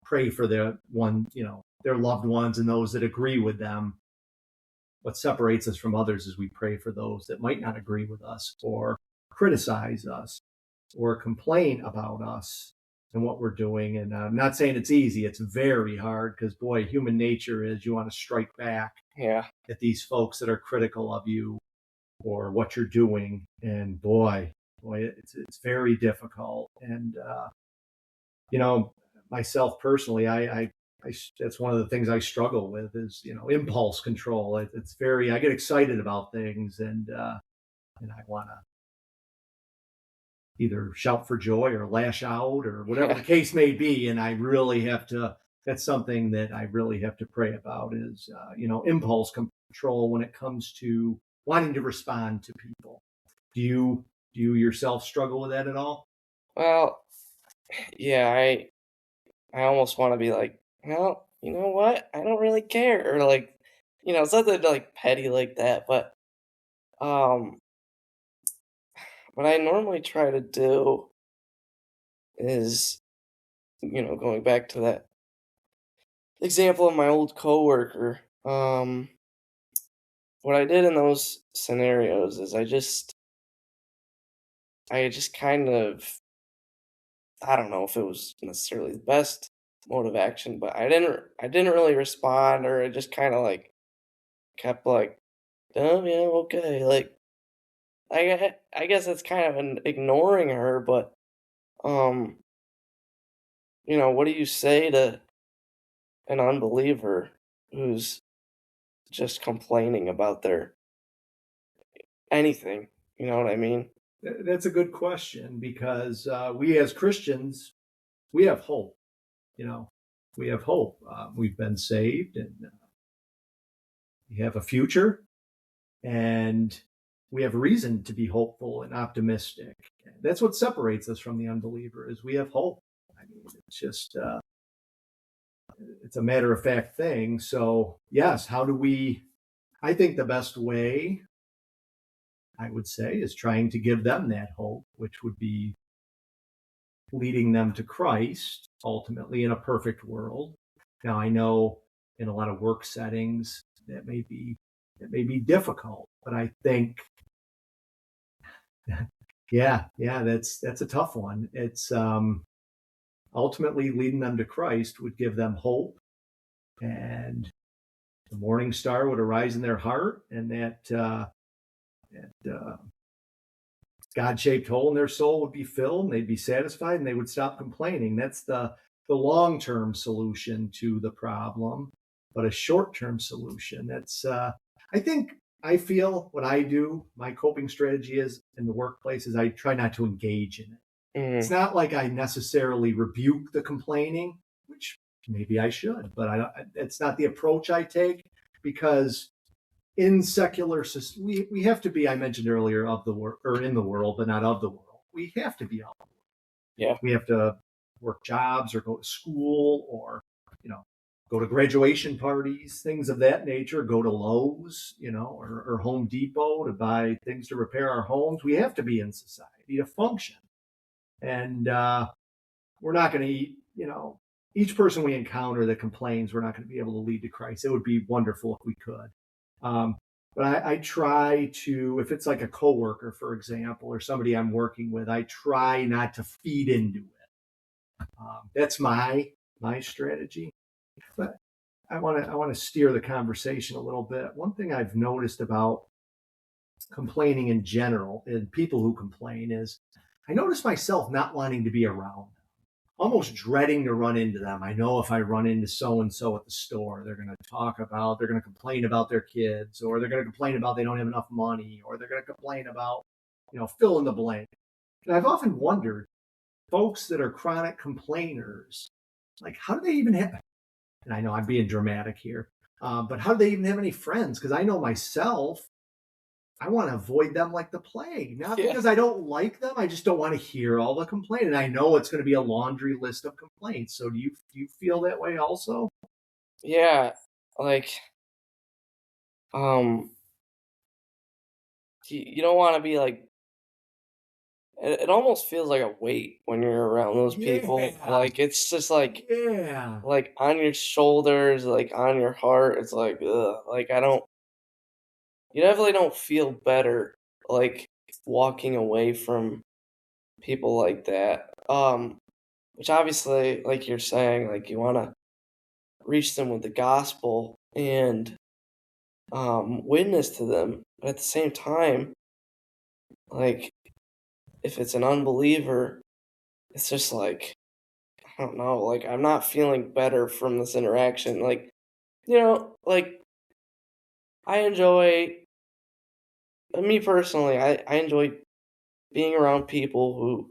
pray for their loved ones and those that agree with them. What separates us from others is we pray for those that might not agree with us, or criticize us, or complain about us and what we're doing. And I'm not saying it's easy. It's very hard, because, boy, human nature is you want to strike back at these folks that are critical of you or what you're doing. And boy, it's very difficult. And, myself personally, I that's one of the things I struggle with is, impulse control. I get excited about things, and I want to either shout for joy or lash out or whatever the case may be. And that's something that I really have to pray about is, impulse control when it comes to wanting to respond to people. Do you yourself struggle with that at all? Well, yeah, I almost want to be like, well, you know what? I don't really care, or like, something like petty like that. But um, what I normally try to do is, going back to that example of my old coworker. What I did in those scenarios is I just kind of, I don't know if it was necessarily the best mode of action, but I didn't really respond, or I just kind of like kept like, oh yeah, okay, like I guess it's kind of an ignoring her, but um, what do you say to an unbeliever who's just complaining about their anything? You know what I mean? That's a good question, because we as Christians, we have hope. We have hope. We've been saved, and we have a future, and we have reason to be hopeful and optimistic. That's what separates us from the unbeliever, is we have hope. I mean, it's just it's a matter of fact thing. So yes, I think the best way, I would say, is trying to give them that hope, which would be leading them to Christ, ultimately, in a perfect world. Now, I know in a lot of work settings, that may be difficult. But I think, yeah, that's a tough one. It's ultimately leading them to Christ would give them hope, and the morning star would arise in their heart, and that God-shaped hole in their soul would be filled, and they'd be satisfied, and they would stop complaining. That's the long-term solution to the problem. But a short-term solution, that's I feel what I do, my coping strategy is in the workplace is I try not to engage in it. It's not like I necessarily rebuke the complaining, which maybe I should, but it's not the approach I take, because in secular, we have to be, I mentioned earlier, of the world, or in the world, but not of the world. We have to be of the world. Yeah. We have to work jobs or go to school, or, go to graduation parties, things of that nature, go to Lowe's, or Home Depot to buy things to repair our homes. We have to be in society to function. And we're not going to eat, each person we encounter that complains, we're not going to be able to lead to Christ. It would be wonderful if we could. But I try to, if it's like a coworker, for example, or somebody I'm working with, I try not to feed into it. That's my strategy. But I want to steer the conversation a little bit. One thing I've noticed about complaining in general and people who complain is I notice myself not wanting to be around them, almost dreading to run into them. I know if I run into so-and-so at the store, they're going to complain about their kids, or they're going to complain about they don't have enough money, or they're going to complain about, fill in the blank. And I've often wondered, folks that are chronic complainers, like, how do they even have, and I know I'm being dramatic here, but how do they even have any friends? Because I know myself, I want to avoid them like the plague. Not because I don't like them. I just don't want to hear all the complaint. And I know it's going to be a laundry list of complaints. So do you feel that way also? Yeah. Like, you don't want to be like, it almost feels like a weight when you're around those people. Yeah. Like, it's just like, like on your shoulders, like on your heart. It's like, ugh. Like, you definitely don't feel better, like, walking away from people like that. Which obviously, like you're saying, like, you want to reach them with the gospel and witness to them. But at the same time, like, if it's an unbeliever, it's just like, I don't know, like, I'm not feeling better from this interaction. Like, like, I enjoy, me personally, I enjoy being around people who,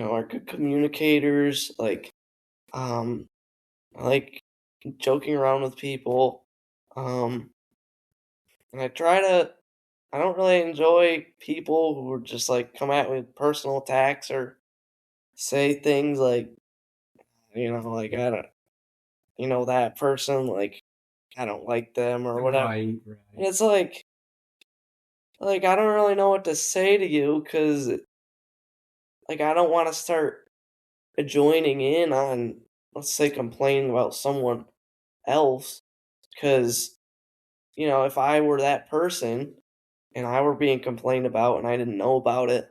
are good communicators. Like, I like joking around with people. And I don't really enjoy people who are just like come at me with personal attacks or say things like, like, I don't, that person, like, I don't like them or whatever. Right. And it's like, I don't really know what to say to you, because, like, I don't want to start joining in on, let's say, complaining about someone else, because, if I were that person and I were being complained about and I didn't know about it,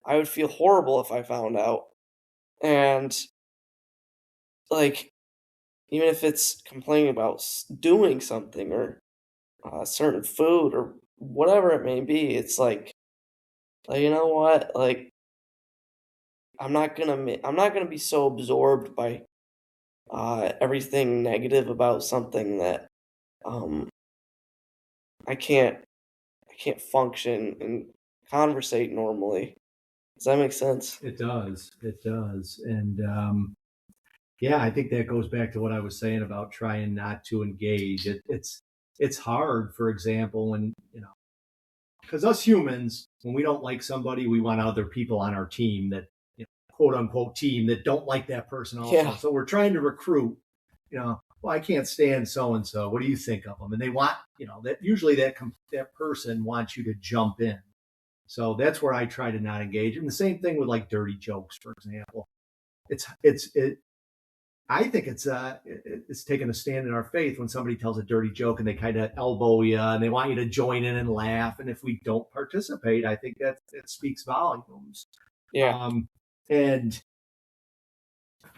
I would feel horrible if I found out. And, like, even if it's complaining about doing something or certain food or whatever it may be, it's like, you know what? Like, I'm not gonna be so absorbed by everything negative about something that um I can't function and conversate normally. Does that make sense? It does. And yeah, I think that goes back to what I was saying about trying not to engage. It's hard, for example, when, because us humans, when we don't like somebody, we want other people on our team that, quote unquote team, that don't like that person also. Yeah. So we're trying to recruit, well, I can't stand so and so. What do you think of them? And they want, that usually that person wants you to jump in. So that's where I try to not engage. And the same thing with like dirty jokes, for example. It I think it's taking a stand in our faith when somebody tells a dirty joke and they kind of elbow you and they want you to join in and laugh. And if we don't participate, I think that it speaks volumes. Yeah. And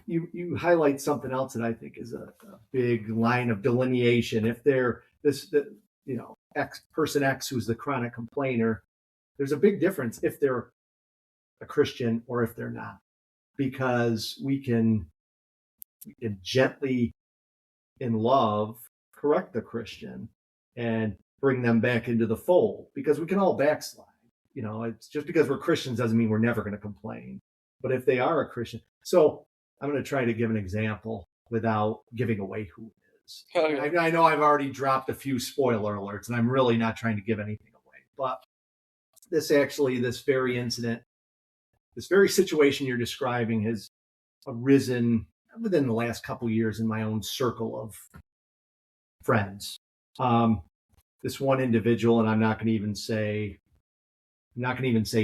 you highlight something else that I think is a big line of delineation. If they're person X who's the chronic complainer, there's a big difference if they're a Christian or if they're not, because we can gently, in love, correct the Christian and bring them back into the fold, because we can all backslide. It's just because we're Christians doesn't mean we're never going to complain. But if they are a Christian, so I'm going to try to give an example without giving away who it is. Okay. I know I've already dropped a few spoiler alerts, and I'm really not trying to give anything away. But this very situation you're describing has arisen within the last couple years in my own circle of friends. This one individual, and I'm not going to even say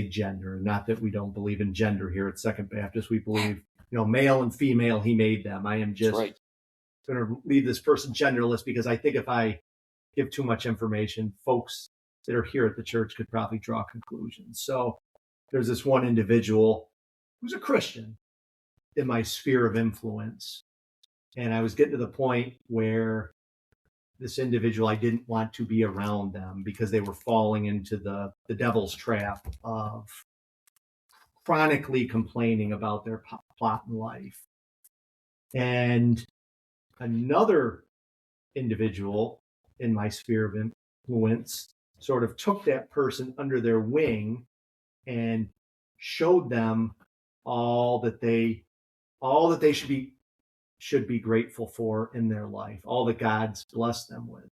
gender. Not that we don't believe in gender here at Second Baptist. We believe, male and female, he made them. I am just going to leave this person genderless, because I think if I give too much information, folks that are here at the church could probably draw conclusions. So there's this one individual who's a Christian in my sphere of influence. And I was getting to the point where this individual, I didn't want to be around them because they were falling into the devil's trap of chronically complaining about their plot in life. And another individual in my sphere of influence sort of took that person under their wing and showed them all that they should be grateful for in their life, all that God's blessed them with.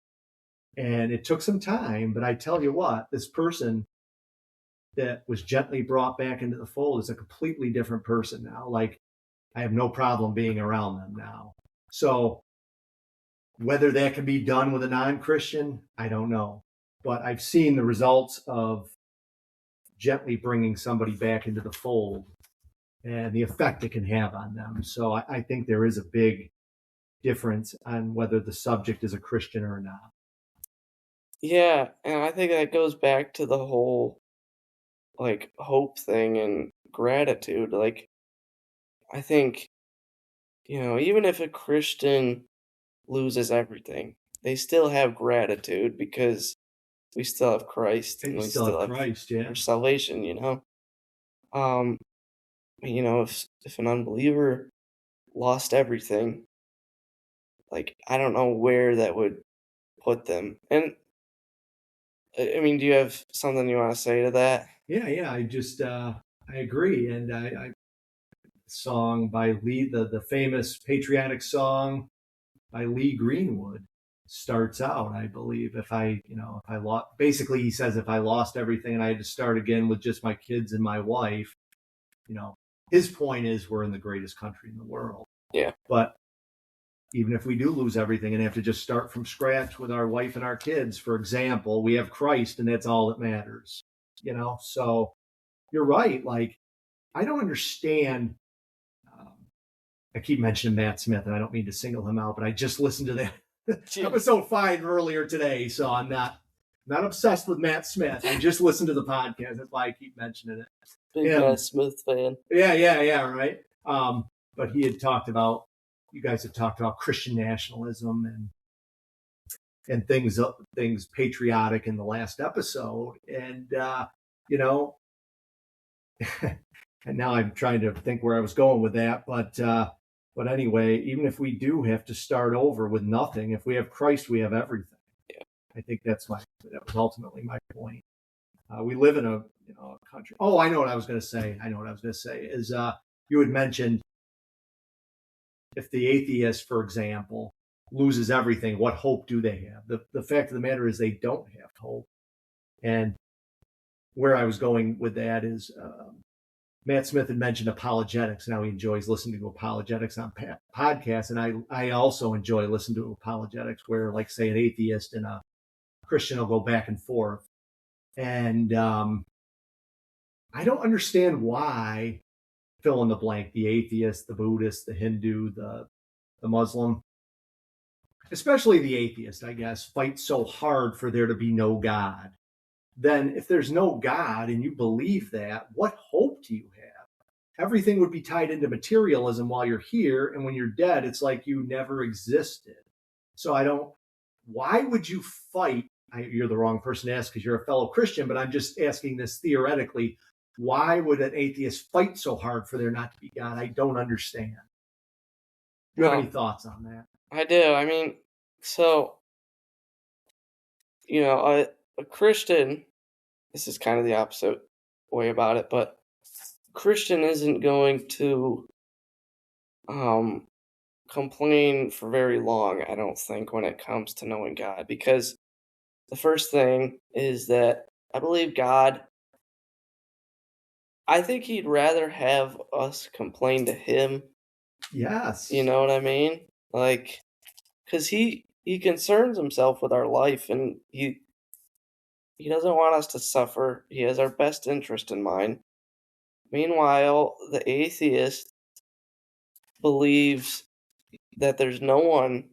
And it took some time, but I tell you what, this person that was gently brought back into the fold is a completely different person now. Like, I have no problem being around them now. So whether that can be done with a non-Christian, I don't know. But I've seen the results of gently bringing somebody back into the fold and the effect it can have on them. So I think there is a big difference on whether the subject is a Christian or not. Yeah, and I think that goes back to the whole, hope thing and gratitude. I think, even if a Christian loses everything, they still have gratitude because we still have Christ and we still have Christ, yeah. our salvation, if an unbeliever lost everything, I don't know where that would put them. And I mean, do you have something you want to say to that? Yeah. I agree. And I song by Lee, the famous patriotic song by Lee Greenwood starts out, I believe, if I lost, basically he says, if I lost everything and I had to start again with just my kids and my wife, his point is we're in the greatest country in the world. Yeah. But even if we do lose everything and have to just start from scratch with our wife and our kids, for example, we have Christ and that's all that matters, So you're right. I don't understand. I keep mentioning Matt Smith, and I don't mean to single him out, but I just listened to that episode 5 earlier today, so I'm not obsessed with Matt Smith. I just listened to the podcast. That's why I keep mentioning it. Big Matt Smith fan. Yeah, right. But he had talked about, you guys had talked about Christian nationalism and things patriotic in the last episode, and and now I'm trying to think where I was going with that, but anyway, even if we do have to start over with nothing, if we have Christ, we have everything. Yeah. I think that was ultimately my point. We live in a country. Oh, I know what I was going to say. Is you had mentioned if the atheist, for example, loses everything, what hope do they have? The fact of the matter is they don't have hope. And where I was going with that is Matt Smith had mentioned apologetics. Now he enjoys listening to apologetics on podcasts, and I also enjoy listening to apologetics where, like, say, an atheist and a Christian will go back and forth. And I don't understand why, fill in the blank, the atheist, the Buddhist, the Hindu, the the Muslim, especially the atheist, I guess, fights so hard for there to be no God, then if there's no God and you believe that, what hope do you have? Everything would be tied into materialism while you're here, and when you're dead, it's like you never existed. So why would you fight? You're the wrong person to ask because you're a fellow Christian, but I'm just asking this theoretically. Why would an atheist fight so hard for there not to be God? I don't understand. Do you have any thoughts on that? I do. I mean, so, a Christian, this is kind of the opposite way about it, but Christian isn't going to complain for very long, I don't think, when it comes to knowing God, because the first thing is that I believe God, I think he'd rather have us complain to him. Yes. You know what I mean? Like, because he concerns himself with our life, and he doesn't want us to suffer. He has our best interest in mind. Meanwhile, the atheist believes that there's no one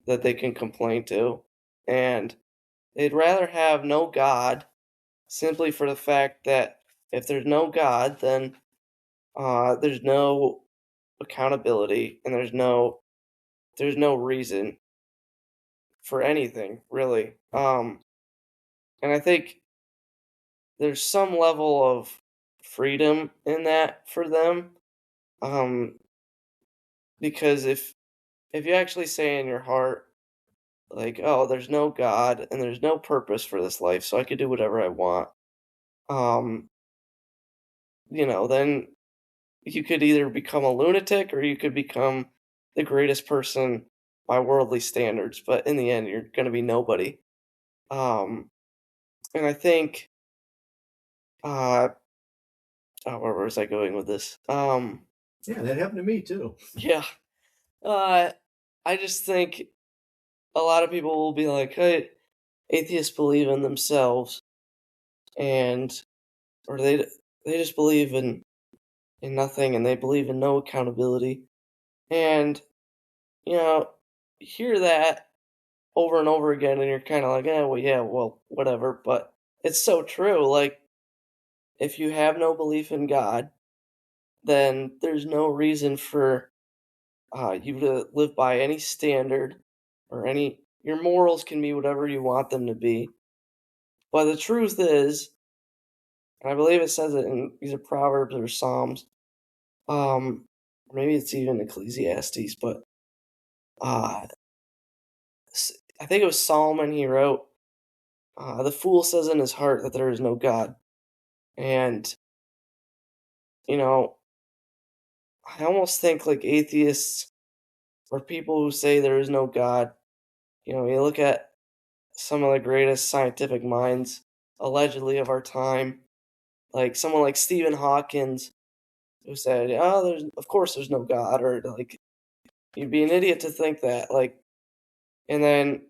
that they can complain to, and they'd rather have no God, simply for the fact that if there's no God, then there's no accountability, and there's no reason for anything, really. And I think there's some level of freedom in that for them, because if you actually say in your heart, like, oh, there's no God and there's no purpose for this life, so I could do whatever I want, then you could either become a lunatic or you could become the greatest person by worldly standards, but in the end, you're going to be nobody. And I think, where was I going with this? Yeah, that happened to me too. Yeah. I just think a lot of people will be like, hey, atheists believe in themselves, or they just believe in nothing, and they believe in no accountability. And, you hear that over and over again, and you're kind of like, well, yeah, well, whatever. But it's so true. Like, if you have no belief in God, then there's no reason for you to live by any standard or your morals can be whatever you want them to be. But the truth is, and I believe it says it in either Proverbs or Psalms, maybe it's even Ecclesiastes, but I think it was Solomon. He wrote, the fool says in his heart that there is no God. And, I almost think like atheists or people who say there is no God, you look at some of the greatest scientific minds, allegedly, of our time, like someone like Stephen Hawkins, who said, "Oh, of course there's no God," or like, "You'd be an idiot to think that." Like, and then,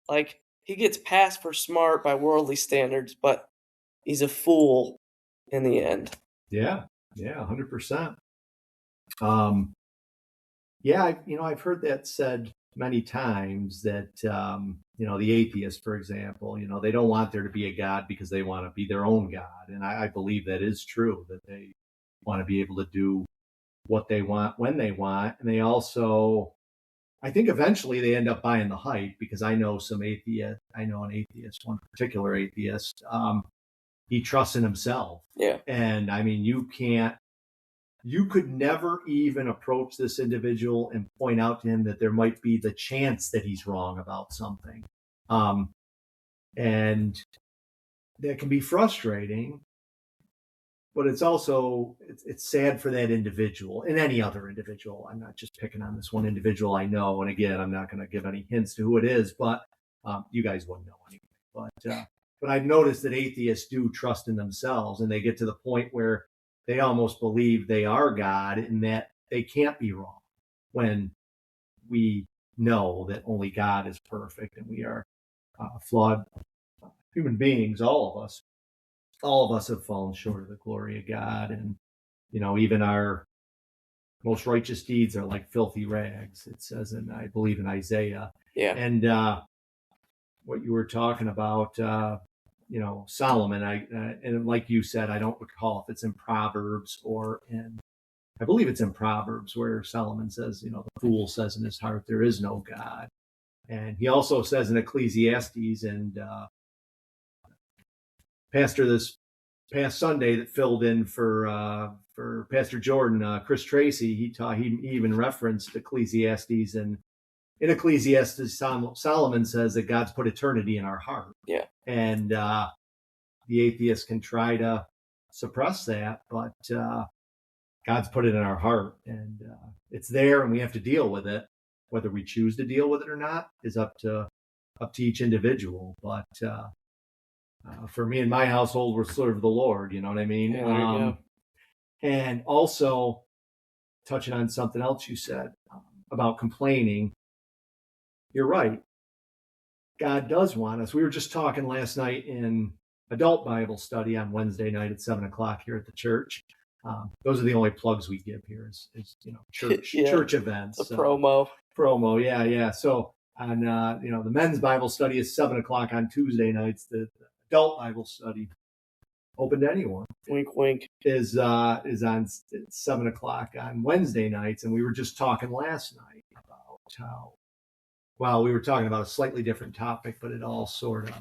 like he gets passed for smart by worldly standards, but he's a fool in the end. Yeah, 100%. I've heard that said many times that, the atheists, for example, they don't want there to be a God because they want to be their own God. And I believe that is true, that they want to be able to do what they want when they want. And they also, I think eventually they end up buying the hype, because I know an atheist, one particular atheist, he trusts in himself. Yeah. And I mean, you could never even approach this individual and point out to him that there might be the chance that he's wrong about something. And that can be frustrating, but it's also, it's sad for that individual and any other individual. I'm not just picking on this one individual I know. And again, I'm not going to give any hints to who it is, but you guys wouldn't know anyway. But I've noticed that atheists do trust in themselves, and they get to the point where they almost believe they are God and that they can't be wrong, when we know that only God is perfect and we are flawed human beings. All of us have fallen short of the glory of God. And, even our most righteous deeds are like filthy rags. It says I believe in Isaiah. Yeah. And what you were talking about, Solomon, and like you said, I don't recall if it's in Proverbs or I believe it's in Proverbs where Solomon says, the fool says in his heart, there is no God. And he also says in Ecclesiastes, and Pastor this past Sunday that filled in for Pastor Jordan, Chris Tracy, he even referenced Ecclesiastes, and in Ecclesiastes, Solomon says that God's put eternity in our heart. Yeah. And the atheist can try to suppress that, but God's put it in our heart, and it's there, and we have to deal with it. Whether we choose to deal with it or not is up to each individual. But for me and my household, we're serve the Lord. You know what I mean? Yeah, there you go. And also touching on something else you said about complaining. You're right. God does want us. We were just talking last night in adult Bible study on Wednesday night at 7:00 here at the church. Those are the only plugs we give here is church church events. The promo, yeah. So on the men's Bible study is 7:00 on Tuesday nights. The adult Bible study, open to anyone. Wink, wink. Is on 7:00 on Wednesday nights, and we were just talking last night about how. Well, we were talking about a slightly different topic, but it all sort of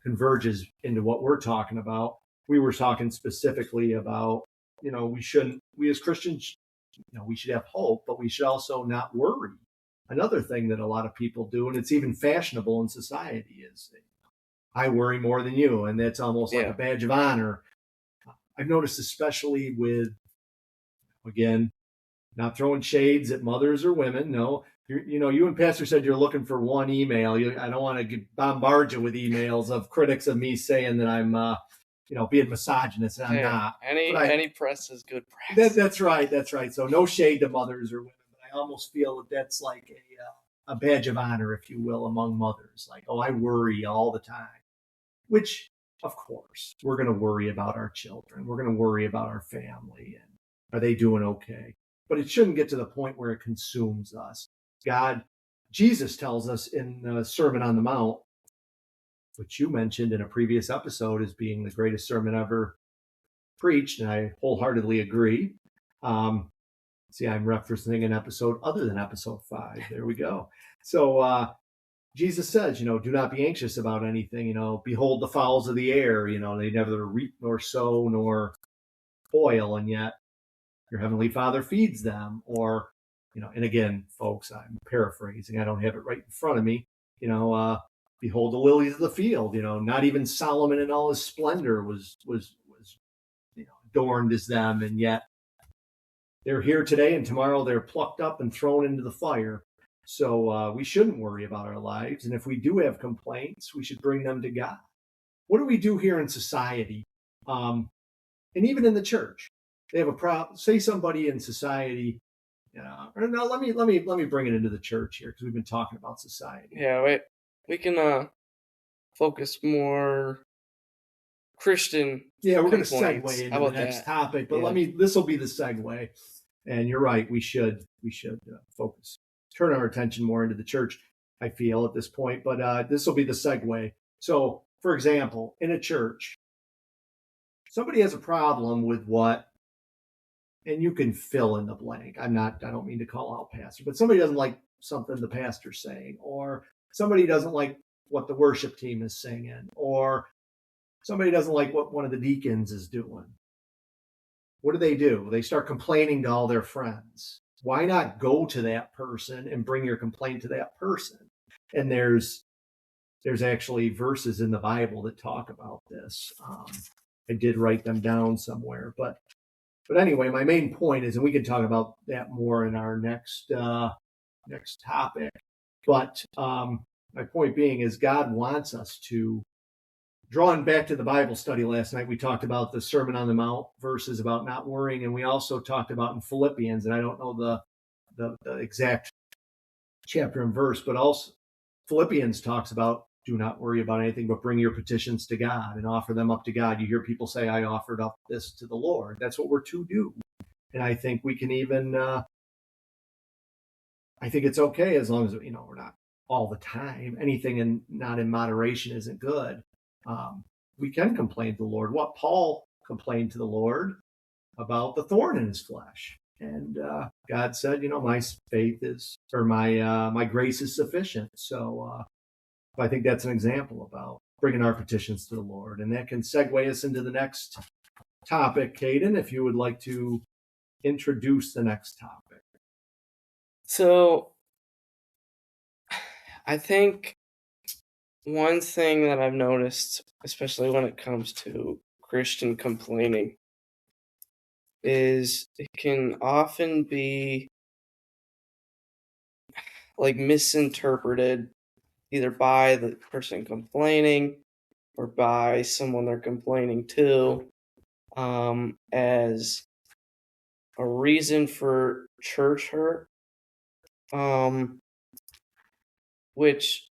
converges into what we're talking about. We were talking specifically about, we as Christians, we should have hope, but we should also not worry. Another thing that a lot of people do, and it's even fashionable in society, is I worry more than you. And that's almost like a badge of honor. I've noticed, especially with, again, not throwing shades at mothers or women. No, you and Pastor said you're looking for one email. I don't want to bombard you with emails of critics of me saying that I'm, being misogynist, and I'm not. Any press is good press. That's right. So no shade to mothers or women, but I almost feel that that's like a badge of honor, if you will, among mothers. Like, I worry all the time, which, of course, we're going to worry about our children. We're going to worry about our family, and are they doing okay? But it shouldn't get to the point where it consumes us. Jesus tells us in the Sermon on the Mount, which you mentioned in a previous episode as being the greatest sermon ever preached, and I wholeheartedly agree. See, I'm referencing an episode other than episode 5. There we go. So Jesus says, do not be anxious about anything. Behold the fowls of the air. They neither reap nor sow nor toil, and yet your heavenly Father feeds them. Or, and again, folks, I'm paraphrasing. I don't have it right in front of me. Behold the lilies of the field. Not even Solomon in all his splendor was adorned as them, and yet they're here today, and tomorrow they're plucked up and thrown into the fire. So we shouldn't worry about our lives, and if we do have complaints, we should bring them to God. What do we do here in society, and even in the church? They have a problem. Say somebody in society. Or no, let me bring it into the church here, because we've been talking about society. Yeah, we can focus more Christian. Yeah, we're going to segue into the next topic, but this will be the segue. And you're right, we should focus, turn our attention more into the church, I feel, at this point. But this will be the segue. So, for example, in a church, somebody has a problem with what, and you can fill in the blank. I don't mean to call out pastor, but somebody doesn't like something the pastor's saying, or somebody doesn't like what the worship team is singing, or somebody doesn't like what one of the deacons is doing. What do? They start complaining to all their friends. Why not go to that person and bring your complaint to that person? And there's actually verses in the Bible that talk about this. I did write them down somewhere, but anyway, my main point is, and we can talk about that more in our next topic. But my point being is, God wants us to. Drawing back to the Bible study last night, we talked about the Sermon on the Mount verses about not worrying, and we also talked about in Philippians, and I don't know the exact chapter and verse, but also Philippians talks about do not worry about anything, but bring your petitions to God and offer them up to God. You hear people say, I offered up this to the Lord. That's what we're to do. And I think we can even, I think it's okay as long as, we're not all the time. Anything not in moderation isn't good. We can complain to the Lord. What Paul complained to the Lord about the thorn in his flesh. And God said, my faith is, or my grace is sufficient. So I think that's an example about bringing our petitions to the Lord. And that can segue us into the next topic. Caiden, if you would like to introduce the next topic. So I think one thing that I've noticed, especially when it comes to Christian complaining, is it can often be like misinterpreted either by the person complaining or by someone they're complaining to, as a reason for church hurt. Which,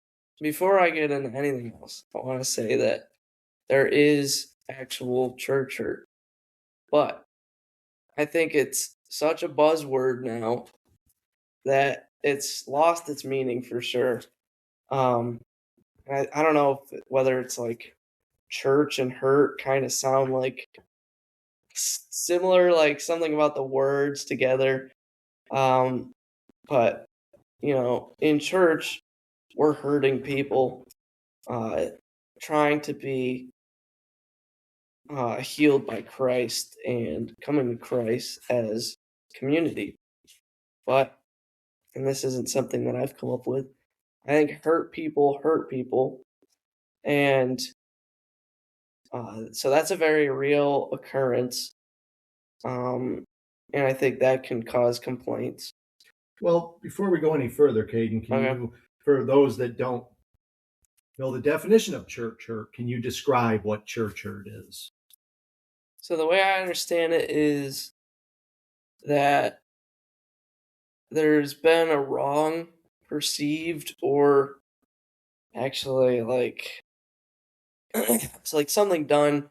before I get into anything else, I want to say that there is actual church hurt. But I think it's such a buzzword now that it's lost its meaning for sure. I don't know whether it's like church and hurt kind of sound like similar, like something about the words together. But, in church, we're hurting people, trying to be healed by Christ and coming to Christ as community. But, and this isn't something that I've come up with, I think hurt people. And so that's a very real occurrence. And I think that can cause complaints. Well, before we go any further, Caiden, can you, for those that don't know the definition of church hurt, can you describe what church hurt is? So the way I understand it is that there's been a wrong perceived, or actually like it's like something done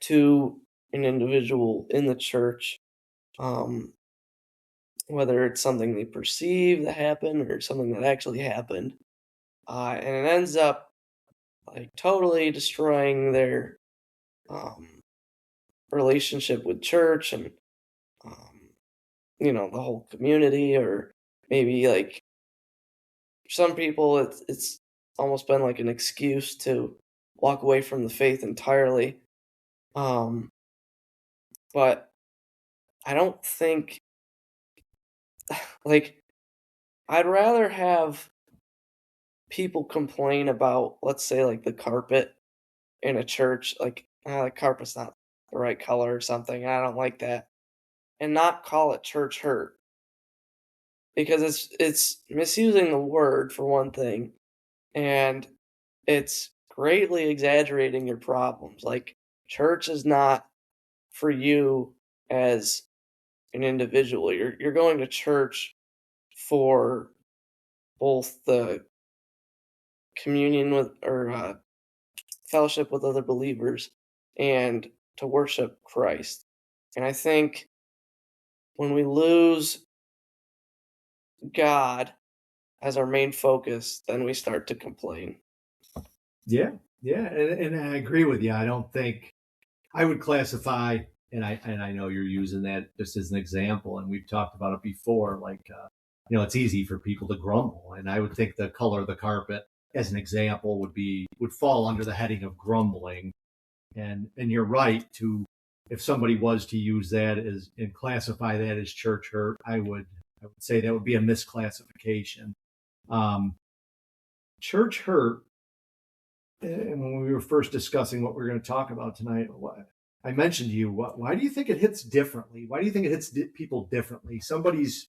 to an individual in the church, whether it's something they perceive that happened or something that actually happened, and it ends up like totally destroying their relationship with church and the whole community. Or maybe like some people it's almost been like an excuse to walk away from the faith entirely. But I don't think, like, I'd rather have people complain about, let's say, like the carpet in a church, like the carpet's not the right color or something, I don't like that, and not call it church hurt, because it's misusing the word for one thing, and it's greatly exaggerating your problems. Like, church is not for you as an individual. You're going to church for both the communion with, or fellowship with other believers, and to worship Christ. And I think when we lose God as our main focus, then we start to complain. Yeah, and I agree with you. I don't think I would classify, and I know you're using that just as an example, and we've talked about it before. Like, it's easy for people to grumble, and I would think the color of the carpet, as an example, would fall under the heading of grumbling. And you're right to, if somebody was to use that as and classify that as church hurt, I would say that would be a misclassification. Church hurt. And when we were first discussing what we're going to talk about tonight, I mentioned to you, why do you think it hits differently? Why do you think it hits people differently? Somebody's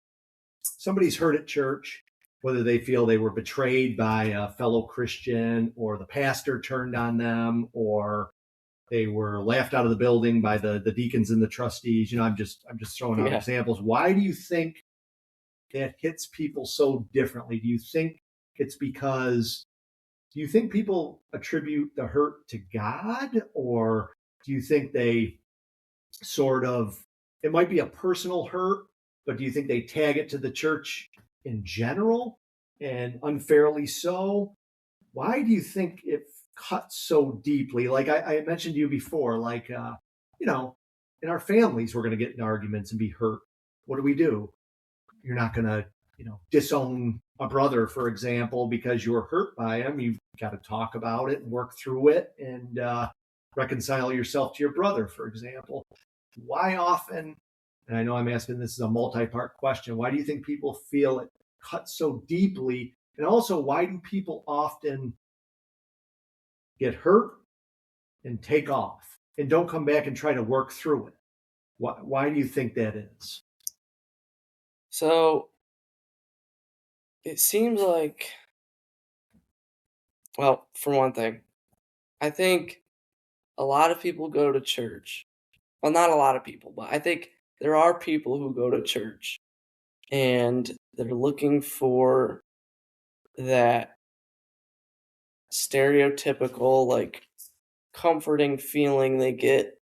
hurt at church, whether they feel they were betrayed by a fellow Christian, or the pastor turned on them, or they were laughed out of the building by the deacons and the trustees. I'm just throwing out examples. Why do you think that hits people so differently? Do you think it's because, do you think people attribute the hurt to God, or do you think they sort of it might be a personal hurt, but do you think they tag it to the church in general and unfairly so? Why do you think it cuts so deeply? Like I mentioned to you before, like, in our families, we're going to get in arguments and be hurt. What do? You're not going to, disown a brother, for example, because you were hurt by him. You've got to talk about it and work through it and reconcile yourself to your brother, for example. Why often, and I know I'm asking this is a multi-part question, why do you think people feel it cuts so deeply? And also, why do people often get hurt and take off and don't come back and try to work through it? Why do you think that is? So it seems like, well, for one thing, I think a lot of people go to church. Well, not a lot of people, but I think there are people who go to church and they're looking for that stereotypical, like, comforting feeling they get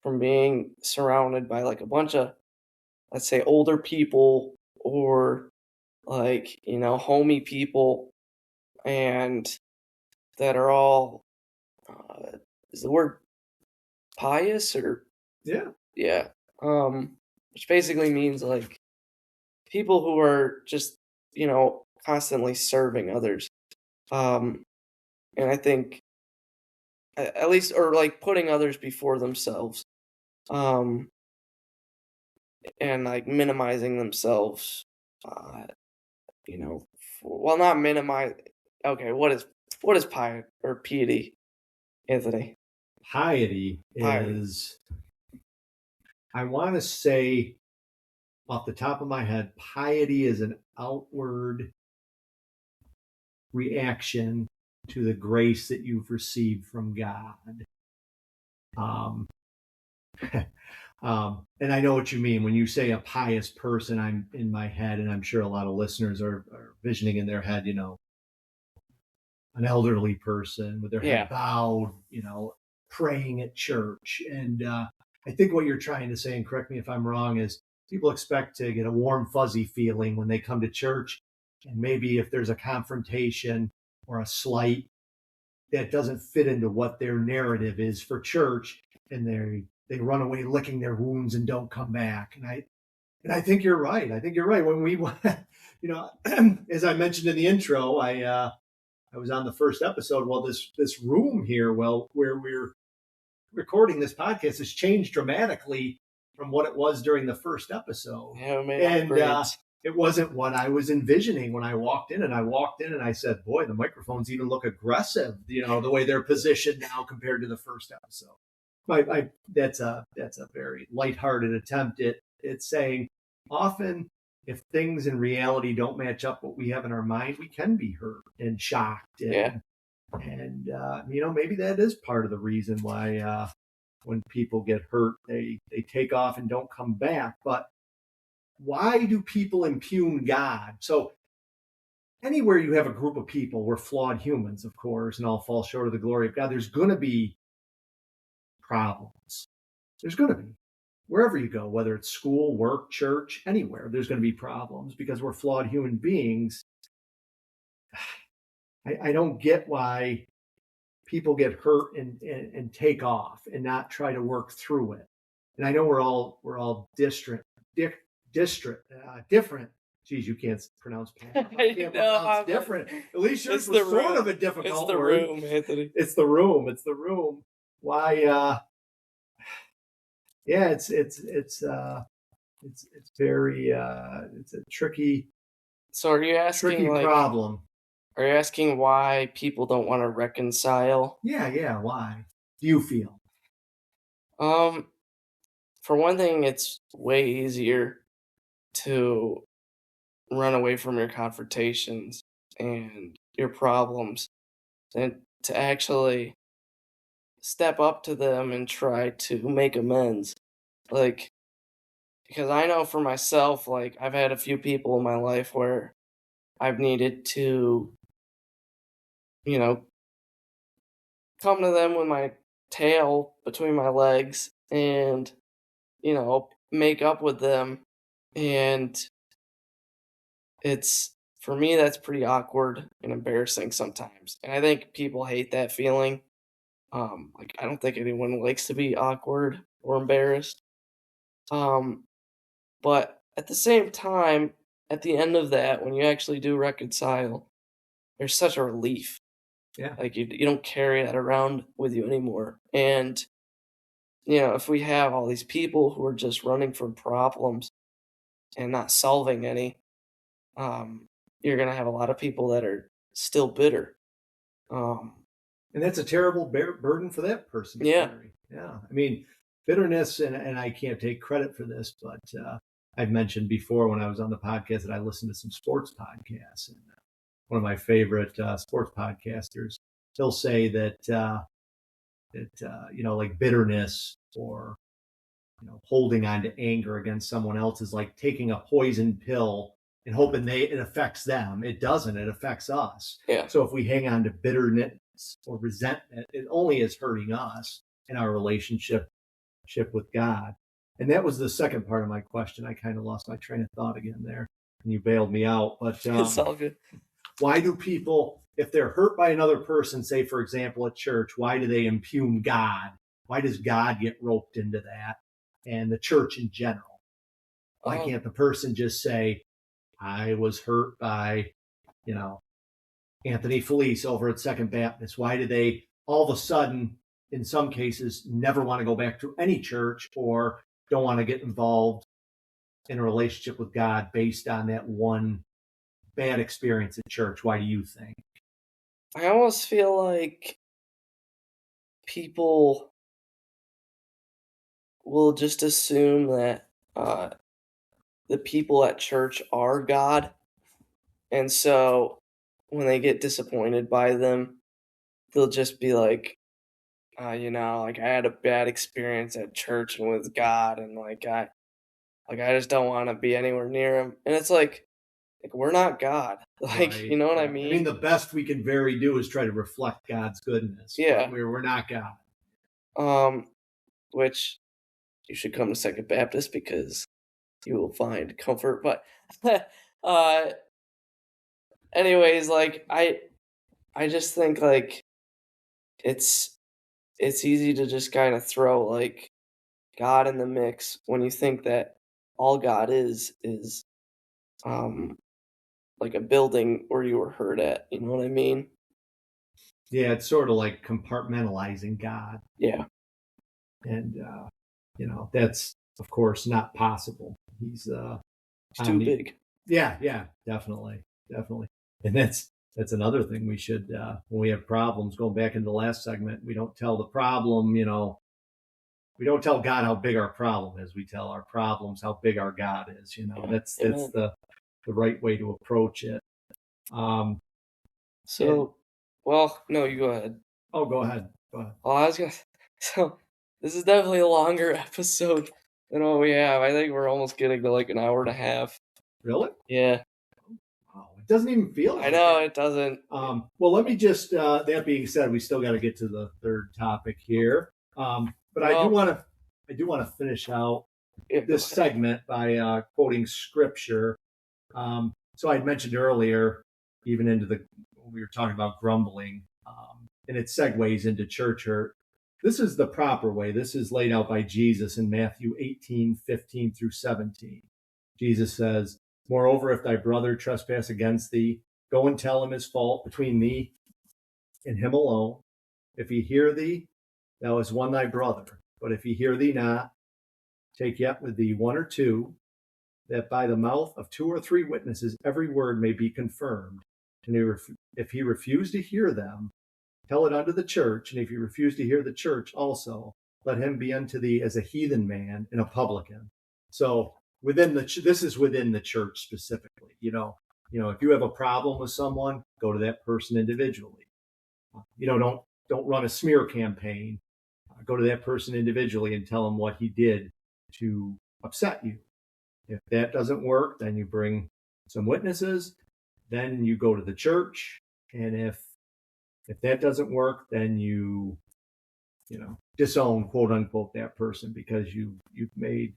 from being surrounded by, like, a bunch of, let's say, older people or, like, homey people, and that are all, is the word pious or Yeah. yeah, which basically means like people who are just constantly serving others, and I think at least, or like putting others before themselves, um, and like minimizing themselves, uh, well, not minimize. Okay, what is piety, Anthony? Piety is, I want to say off the top of my head, piety is an outward reaction to the grace that you've received from God. Um, and I know what you mean when you say a pious person. I'm in my head, and I'm sure a lot of listeners are visioning in their head, an elderly person with their head bowed, praying at church. And I think what you're trying to say, and correct me if I'm wrong, is people expect to get a warm, fuzzy feeling when they come to church. And maybe if there's a confrontation or a slight that doesn't fit into what their narrative is for church, and they run away licking their wounds and don't come back. And I think you're right. I think you're right. When we, as I mentioned in the intro, I was on the first episode. Well, this room here, where we're recording this podcast, has changed dramatically from what it was during the first episode. Yeah, and it wasn't what I was envisioning when I walked in. And I said, "Boy, the microphones even look aggressive. The way they're positioned now compared to the first episode." That's a very lighthearted attempt at saying often, if things in reality don't match up what we have in our mind, we can be hurt and shocked. And maybe that is part of the reason why when people get hurt, they take off and don't come back. But why do people impugn God? So anywhere you have a group of people, we're flawed humans, of course, and all fall short of the glory of God. There's going to be problems. There's going to be. Wherever you go, whether it's school, work, church, anywhere, there's going to be problems because we're flawed human beings. I don't get why people get hurt and take off and not try to work through it. And I know we're all different. Geez, you can't pronounce different. At least yours was sort of a difficult word. It's the room, Anthony. It's the room. It's the room. Why? Yeah, it's very it's a tricky. So are you asking problem? Are you asking why people don't want to reconcile? Yeah. Why do you feel? For one thing, it's way easier to run away from your confrontations and your problems than to actually step up to them and try to make amends. Like, because I know for myself, like, I've had a few people in my life where I've needed to, come to them with my tail between my legs and, make up with them, and for me, that's pretty awkward and embarrassing sometimes. And I think people hate that feeling. Like I don't think anyone likes to be awkward or embarrassed. Um, but at the same time, at the end of that, when you actually do reconcile, there's such a relief. Yeah. Like you don't carry that around with you anymore. And if we have all these people who are just running from problems and not solving any, you're gonna have a lot of people that are still bitter. And that's a terrible burden for that person to Yeah. carry. Yeah. I mean, bitterness, and I can't take credit for this, but I've mentioned before when I was on the podcast that I listened to some sports podcasts. And one of my favorite sports podcasters, he'll say that, like bitterness or, holding on to anger against someone else is like taking a poison pill and hoping it affects them. It doesn't. It affects us. Yeah. So if we hang on to bitterness or resentment, it only is hurting us in our relationship with God. And that was the second part of my question. I kind of lost my train of thought again there, and you bailed me out. But It's all good. why do people, if they're hurt by another person, say for example at church, why do they impugn God? Why does God get roped into that, and the church in general? Why can't the person just say, I was hurt by, Anthony Felice over at Second Baptist? Why do they all of a sudden, in some cases, never want to go back to any church or don't want to get involved in a relationship with God based on that one bad experience at church? Why do you think? I almost feel like people will just assume that the people at church are God. And so when they get disappointed by them, they'll just be like, like I had a bad experience at church and with God, and I just don't want to be anywhere near him. And it's like we're not God. Right. You know what I mean? I mean, the best we can very do is try to reflect God's goodness. Yeah. We're not God. Which you should come to Second Baptist because you will find comfort. But anyways, I just think it's easy to just kind of throw God in the mix when you think that all God is like a building where you were hurt at. You know what I mean? Yeah, it's sort of like compartmentalizing God. Yeah. And that's of course not possible. He's too big. Yeah, definitely. And that's another thing we should when we have problems, going back into the last segment, we don't tell the problem, we don't tell God how big our problem is. We tell our problems how big our God is. That's the right way to approach it. Well, no, you go ahead. Oh, go ahead. Well, I was gonna. So this is definitely a longer episode than what we have. I think we're almost getting to an hour and a half. Really? Yeah. Wow, it doesn't even feel like I know it doesn't. Well, let me just. That being said, we still got to get to the third topic here. But I do want to finish out this segment by quoting scripture. So I mentioned earlier, even we were talking about grumbling, and it segues into church hurt. This is the proper way. This is laid out by Jesus in Matthew 18:15-17. Jesus says, "Moreover, if thy brother trespass against thee, go and tell him his fault between thee and him alone. If he hear thee, thou hast won thy brother. But if he hear thee not, take yet with thee one or two, that by the mouth of two or three witnesses every word may be confirmed. And if he refuse to hear them, tell it unto the church. And if he refuse to hear the church also, let him be unto thee as a heathen man and a publican." So this is within the church specifically. If you have a problem with someone, go to that person individually. Don't run a smear campaign. Go to that person individually and tell him what he did to upset you. If that doesn't work, then you bring some witnesses. Then you go to the church, and if that doesn't work, then you disown, quote unquote, that person because you've made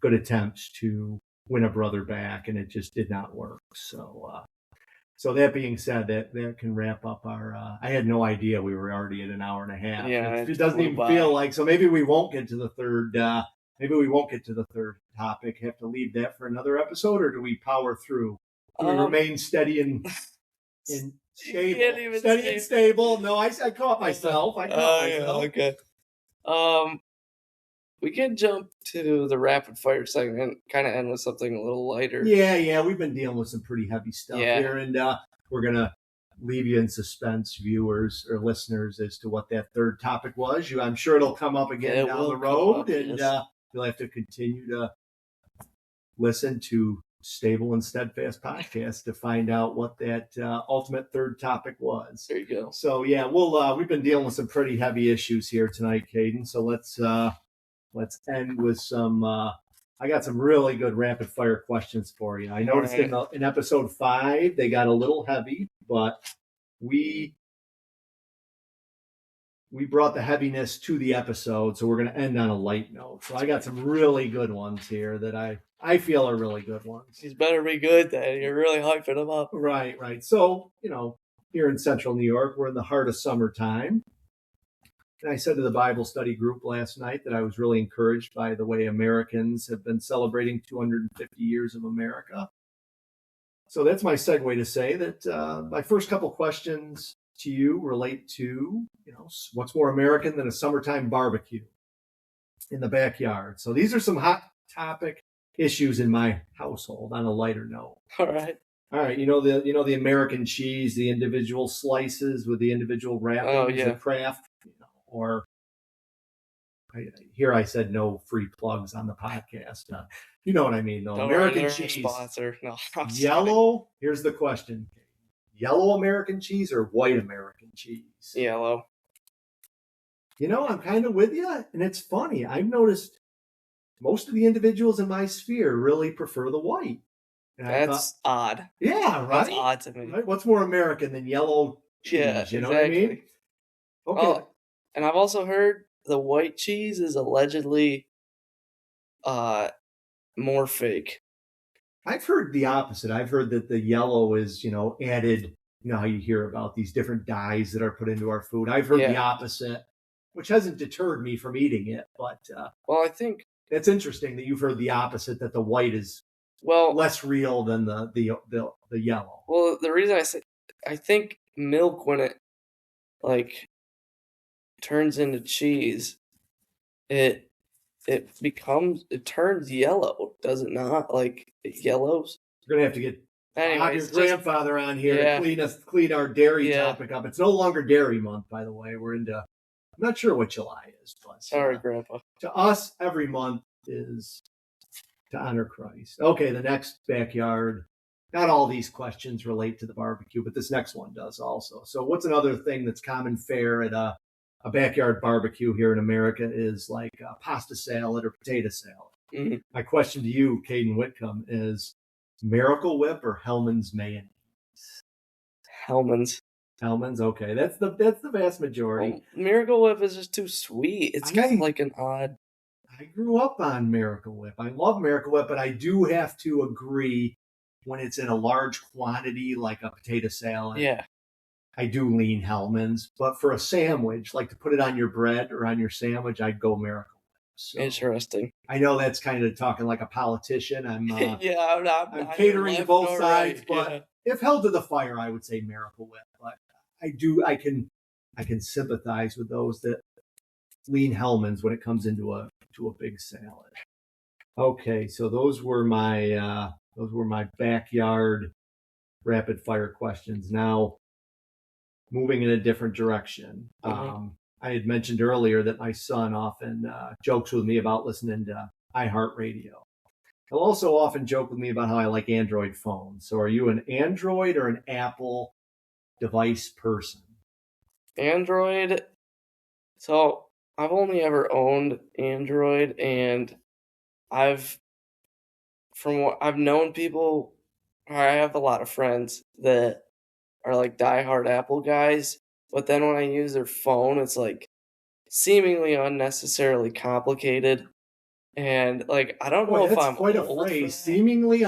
good attempts to win a brother back, and it just did not work. So that being said, that can wrap up our. I had no idea we were already at an hour and a half. Yeah, it doesn't even feel like. So maybe we won't get to the third. Maybe we won't get to the third topic. Have to leave that for another episode, or do we power through? Do we remain steady and stable? Steady and stable. No, I caught myself. Yeah, okay. We can jump to the rapid fire segment, kind of end with something a little lighter. Yeah. We've been dealing with some pretty heavy stuff here, and we're gonna leave you in suspense, viewers or listeners, as to what that third topic was. I'm sure it'll come up again down the road, and you'll have to continue to listen to Stable and Steadfast Podcast to find out what that ultimate third topic was. There you go. So we've been dealing with some pretty heavy issues here tonight, Caiden. So let's end with some. I got some really good rapid fire questions for you. I noticed in episode 5 they got a little heavy, but we brought the heaviness to the episode, so we're going to end on a light note. So I got some really good ones here that I feel are really good ones. These better be good, then. You're really hyping them up. Right. So, here in central New York, we're in the heart of summertime. And I said to the Bible study group last night that I was really encouraged by the way Americans have been celebrating 250 years of America. So that's my segue to say that my first couple questions to you relate to, what's more American than a summertime barbecue in the backyard. So these are some hot topic issues in my household on a lighter note. All right. The American cheese, the individual slices with the individual wrappings, the Kraft, or here I said no free plugs on the podcast. You know what I mean, though. Don't American cheese. Sponsor. No, yellow. Here's the question: yellow American cheese or white American cheese? Yellow. I'm kind of with you, and it's funny. I've noticed most of the individuals in my sphere really prefer the white. And that's odd. Yeah, right. That's odd to me. Right? What's more American than yellow cheese? Yeah, you know what I mean? Okay. Well, and I've also heard the white cheese is allegedly more fake. I've heard the opposite. I've heard that the yellow is, added, how you hear about these different dyes that are put into our food. I've heard the opposite, which hasn't deterred me from eating it. But I think it's interesting that you've heard the opposite, that the white is less real than the yellow. Well, the reason I think milk, when it turns into cheese, it turns yellow, does it not? It yellows. You're gonna have to get your grandfather on here to clean our dairy topic up. It's no longer Dairy Month, by the way. We're into, I'm not sure what July is, but sorry, Grandpa. To us, every month is to honor Christ. Okay, the next backyard. Not all these questions relate to the barbecue, but this next one does also. So what's another thing that's common fare at a backyard barbecue here in America is like pasta salad or potato salad. Mm-hmm. My question to you, Caiden Whitcomb, is Miracle Whip or Hellman's mayonnaise? Hellman's. Okay. That's the vast majority. Well, Miracle Whip is just too sweet. It's kind of like an odd. I grew up on Miracle Whip. I love Miracle Whip, but I do have to agree when it's in a large quantity, like a potato salad. Yeah. I do lean Hellman's, but for a sandwich, like to put it on your bread or on your sandwich, I'd go Miracle Whip. So, interesting. I know that's kind of talking like a politician. I'm I'm catering to both sides, but if held to the fire, I would say Miracle Whip. But I can sympathize with those that lean Hellman's when it comes into a big salad. Okay, so those were my backyard rapid fire questions. Now, moving in a different direction. Mm-hmm. I had mentioned earlier that my son often jokes with me about listening to iHeartRadio. He'll also often joke with me about how I like Android phones. So are you an Android or an Apple device person? Android. So I've only ever owned Android, and I've known people, I have a lot of friends that are like diehard Apple guys, but then when I use their phone, it's like seemingly unnecessarily complicated, And like, I don't Boy, know if that's I'm quite a old for phrase. that. Seemingly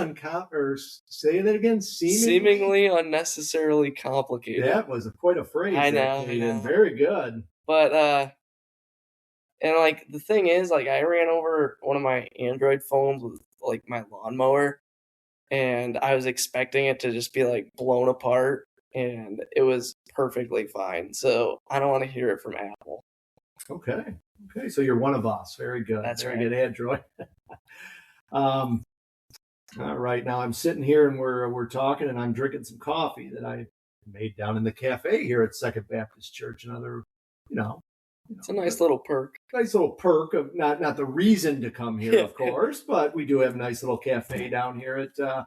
say that again. Seemingly unnecessarily complicated. That was quite a phrase I there, know, I Caiden. know. Very good. But and like the thing is, like I ran over one of my Android phones with like my lawnmower, and I was expecting it to just be like blown apart, and it was perfectly fine. So I don't want to hear it from Apple. Okay. Okay. So you're one of us. Very good. That's Very right. good, Android. um, all right. Now I'm sitting here and we're talking, and I'm drinking some coffee that I made down in the cafe here at Second Baptist Church. Another, you know, It's a nice little perk. nice little perk of not the reason to come here, of course, but we do have a nice little cafe down here at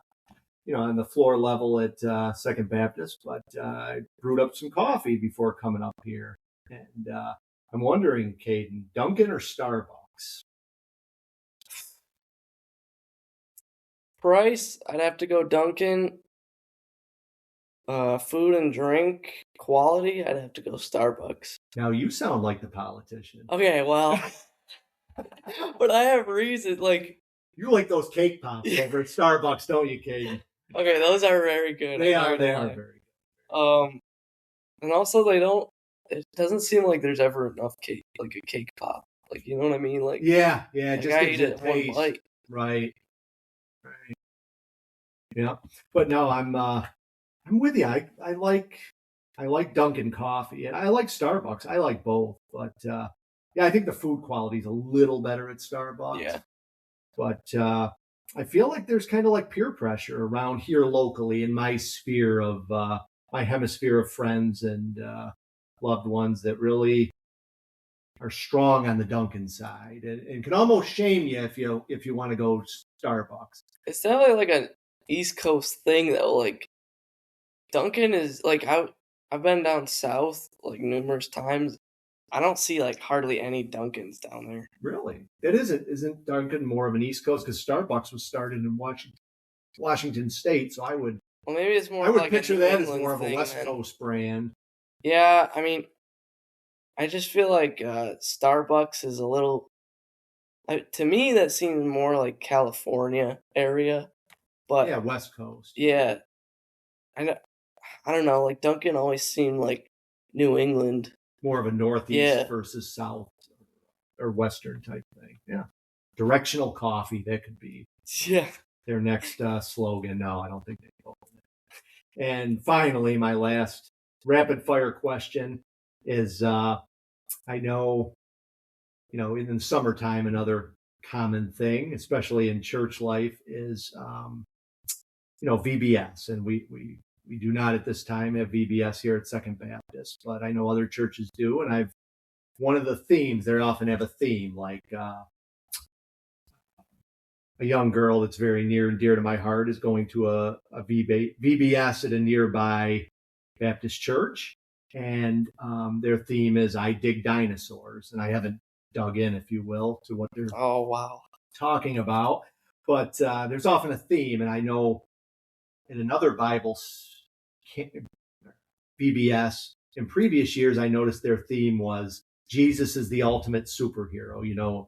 on the floor level at Second Baptist. But I brewed up some coffee before coming up here, and I'm wondering, Caiden, Dunkin' or Starbucks? Price, I'd have to go Dunkin'. Food and drink quality, I'd have to go Starbucks. Now you sound like the politician. Okay, well, but I have reason. Like, You like those cake pops over at Starbucks, don't you, Caiden? okay, those are very good. They are very good. And also they don't. It doesn't seem like there's ever enough cake, like a cake pop. Like, you know what I mean? Like, Yeah, like just I gives eat it it one taste. bite. Right. Yeah, but no, I'm with you. I like Dunkin' coffee, and I like Starbucks. I like both, but yeah, I think the food quality is a little better at Starbucks. Yeah. But I feel like there's kind of like peer pressure around here locally in my sphere of my hemisphere of friends and loved ones that really are strong on the Dunkin' side, and can almost shame you if you want to go Starbucks. It's definitely like an East Coast thing though. Like, Dunkin' is like I've been down south like numerous times. I don't see like hardly any Dunkins down there. Really, it isn't Dunkin' more of an East Coast, because Starbucks was started in Washington State, so Well, maybe it's more I would like picture a New that as England more of a thing West then. Coast brand. Yeah, I mean, I just feel like Starbucks is a little. To me, that seems more like California area, but Yeah, West Coast. yeah, I don't know. Like Dunkin' always seemed like New England. More of a Northeast versus South or Western type thing. Yeah, directional coffee, that could be Yeah. their next slogan. No, I don't think they go. And finally, my last rapid fire question is: I know, in the summertime, another common thing, especially in church life, is VBS, and we do not at this time have VBS here at Second Baptist, but I know other churches do, and one of the themes, they often have a theme, like a young girl that's very near and dear to my heart is going to a VBS at a nearby Baptist church, and their theme is "I dig dinosaurs," and I haven't dug in, if you will, to what they're talking about, but there's often a theme, and I know in another Bible VBS in previous years, I noticed their theme was Jesus is the ultimate superhero.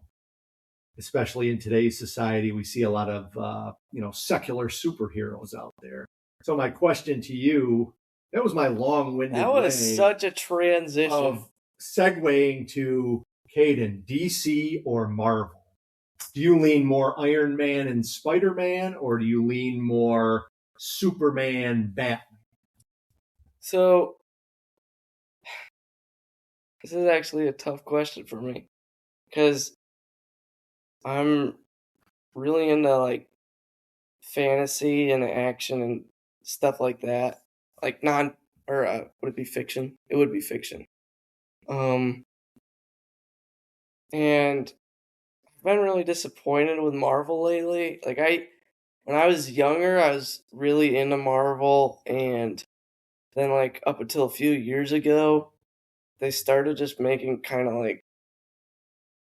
Especially in today's society, we see a lot of secular superheroes out there. So my question to you, that was my long-winded That was such a transition of segueing to Caiden, DC or Marvel. Do you lean more Iron Man and Spider-Man, or do you lean more Superman, Batman? So this is actually a tough question for me, because I'm really into like fantasy and action and stuff like that. Like would it be fiction? It would be fiction. And I've been really disappointed with Marvel lately. Like when I was younger, I was really into Marvel, and then like up until a few years ago, they started just making kind of like,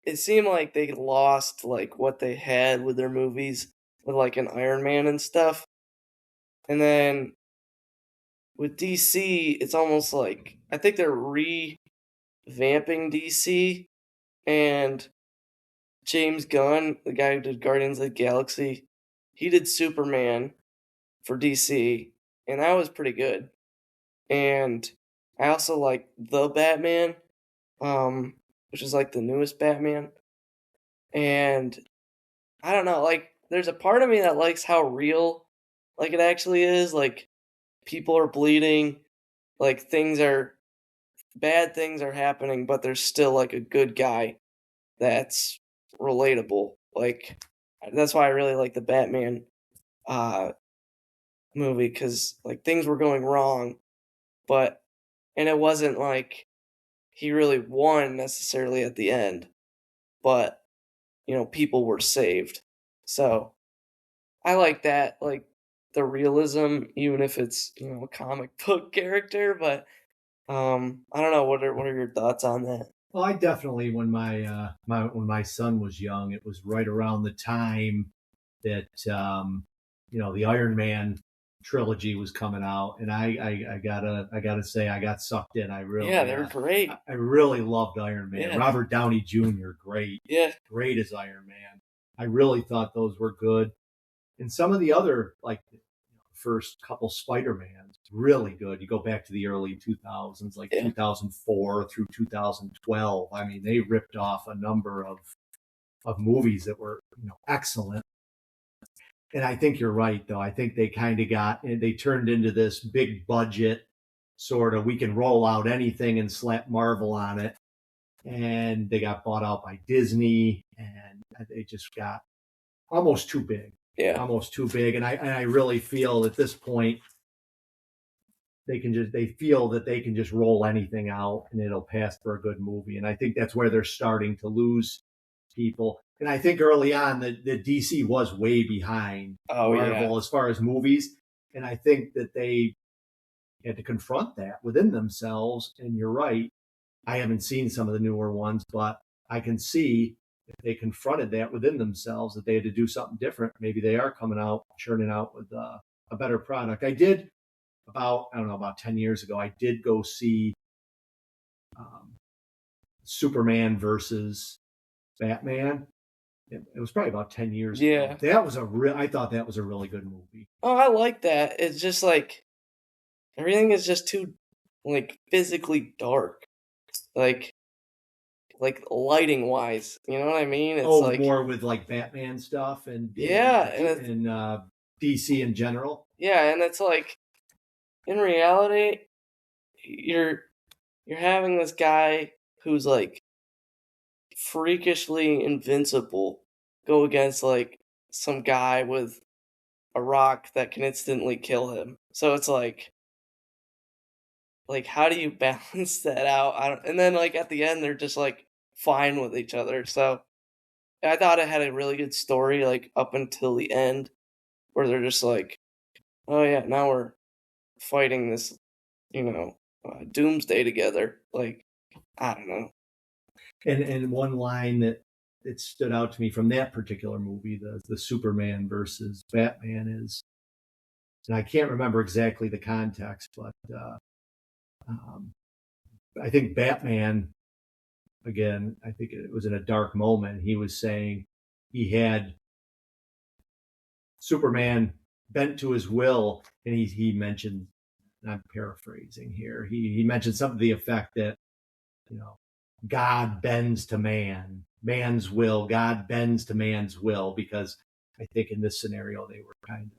it seemed like they lost like what they had with their movies with like an Iron Man and stuff. And then with DC, it's almost like I think they're revamping DC, and James Gunn, the guy who did Guardians of the Galaxy, he did Superman for DC, and that was pretty good. And I also like The Batman, which is like the newest Batman. And I don't know, like there's a part of me that likes how real like it actually is. Like people are bleeding, like bad things are happening, but there's still like a good guy that's relatable. Like that's why I really like the Batman uh movie, because like things were going wrong, and it wasn't like he really won necessarily at the end, but people were saved. So I like that, like the realism, even if it's a comic book character. But I don't know. What are your thoughts on that? Well, I definitely, when my son was young, it was right around the time that the Iron Man trilogy was coming out, and I gotta say I got sucked in. They're great. I really loved Iron Man. Yeah. Robert Downey Jr. great as Iron Man. I really thought those were good, and some of the other like first couple Spider-Mans really good. You go back to the early 2000s, like 2004 through 2012. I mean, they ripped off a number of movies that were excellent. And I think you're right, though. I think they kind of they turned into this big budget sort of, we can roll out anything and slap Marvel on it. And they got bought out by Disney, and they just got almost too big. Yeah. Almost too big. And I really feel at this point, they feel that they can just roll anything out and it'll pass for a good movie. And I think that's where they're starting to lose people. And I think early on the DC was way behind Marvel as far as movies. And I think that they had to confront that within themselves. And you're right. I haven't seen some of the newer ones, but I can see if they confronted that within themselves, that they had to do something different. Maybe they are churning out with a better product. I did about 10 years ago, I did go see Superman versus Batman. It was probably about 10 years ago. That was I thought that was a really good movie. Oh, I like that. It's just like everything is just too like physically dark. Like lighting wise, you know what I mean? It's like more with like Batman stuff and DC in general. Yeah, and it's like in reality, you're having this guy who's like freakishly invincible go against like some guy with a rock that can instantly kill him. So it's like how do you balance that out? And then like at the end they're just like fine with each other. So I thought it had a really good story like up until the end, where they're just like, oh yeah, now we're fighting this doomsday together. Like, I don't know. And one line that stood out to me from that particular movie, the Superman versus Batman, is, and I can't remember exactly the context, but I think Batman, again, I think it was in a dark moment. He was saying he had Superman bent to his will, and he mentioned, and I'm paraphrasing here, he mentioned something to the effect that, God bends to man's will. God bends to man's will, because I think in this scenario they were kind of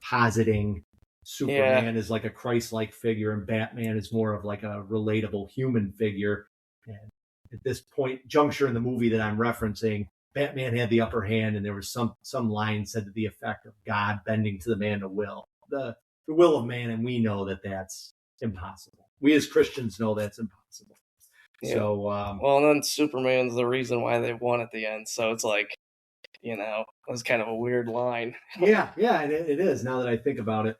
positing Superman is like a Christ-like figure, and Batman is more of like a relatable human figure. And at this juncture in the movie that I'm referencing, Batman had the upper hand, and there was some line said to the effect of God bending to the man to will, the will of man, and we know that that's impossible. We as Christians know that's impossible. Yeah. So, and then Superman's the reason why they won at the end. So it's like, it was kind of a weird line. Yeah, it is. Now that I think about it,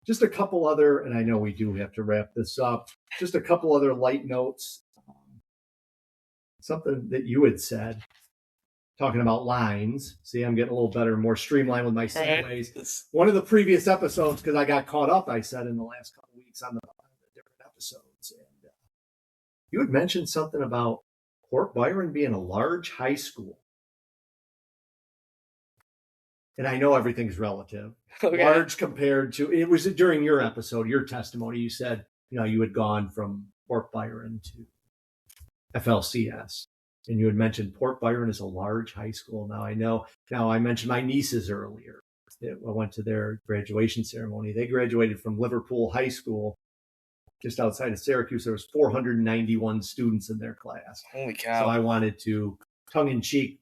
just a couple other, and I know we do have to wrap this up. Just a couple other light notes. Something that you had said, talking about lines. See, I'm getting a little better, more streamlined with my segues. Right. One of the previous episodes, because I got caught up, I said in the last couple of weeks on the different episodes, and you had mentioned something about Port Byron being a large high school. And I know everything's relative. Okay. Large compared to, it was during your episode, your testimony, you said, you had gone from Port Byron to FLCS. And you had mentioned Port Byron is a large high school. Now I mentioned my nieces earlier. I went to their graduation ceremony. They graduated from Liverpool High School, just outside of Syracuse. There was 491 students in their class. Holy cow. So I wanted to, tongue-in-cheek,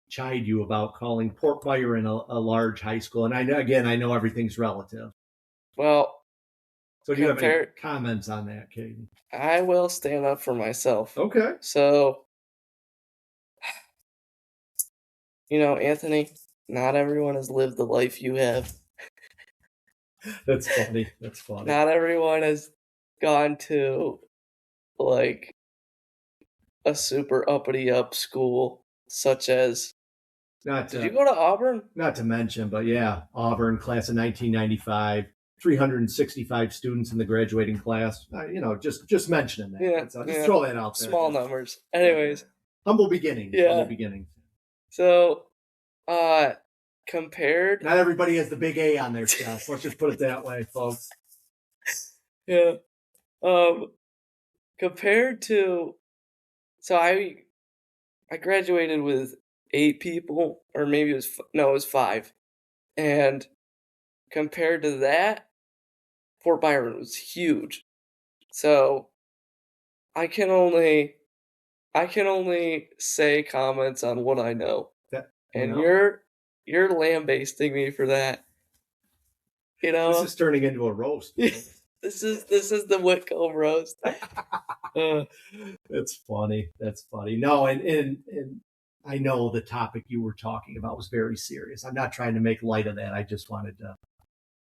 chide you about calling Port Byron a large high school. And I know everything's relative. Well, so do you have any comments on that, Caiden? I will stand up for myself. Okay. So, Anthony, not everyone has lived the life you have. That's funny. Not everyone has gone to, like, a super uppity up school, such as... Did you go to Auburn? Not to mention, but yeah, Auburn, class of 1995, 365 students in the graduating class. Just mentioning that. Yeah, just throw that out there. Small numbers. Anyways. Humble beginnings. Yeah. Humble beginnings. So, compared... Not everybody has the big A on their chest. Let's just put it that way, folks. Yeah. Compared to... So, I graduated with 8 people, or maybe it was 5. And compared to that, Fort Byron was huge. So I can only say comments on what I know. You're lambasting me for that. This is turning into a roast. This is the Whitcomb roast. That's funny. No, and I know the topic you were talking about was very serious. I'm not trying to make light of that. I just wanted to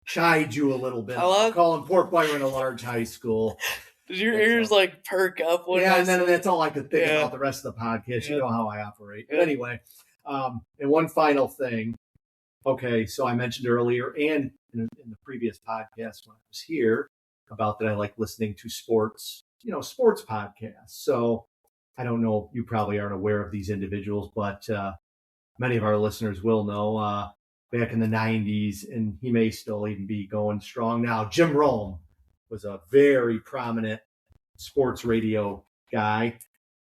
chide you a little bit. Calling Port Byron a large high school. Did your ears perk up? And then that's all I could think about the rest of the podcast. You know how I operate. But anyway, and one final thing. Okay, so I mentioned earlier and in the previous podcast when I was here about that I like listening to sports podcasts. So I don't know, you probably aren't aware of these individuals, but many of our listeners will know back in the 90s, and he may still even be going strong now. Jim Rome was a very prominent sports radio guy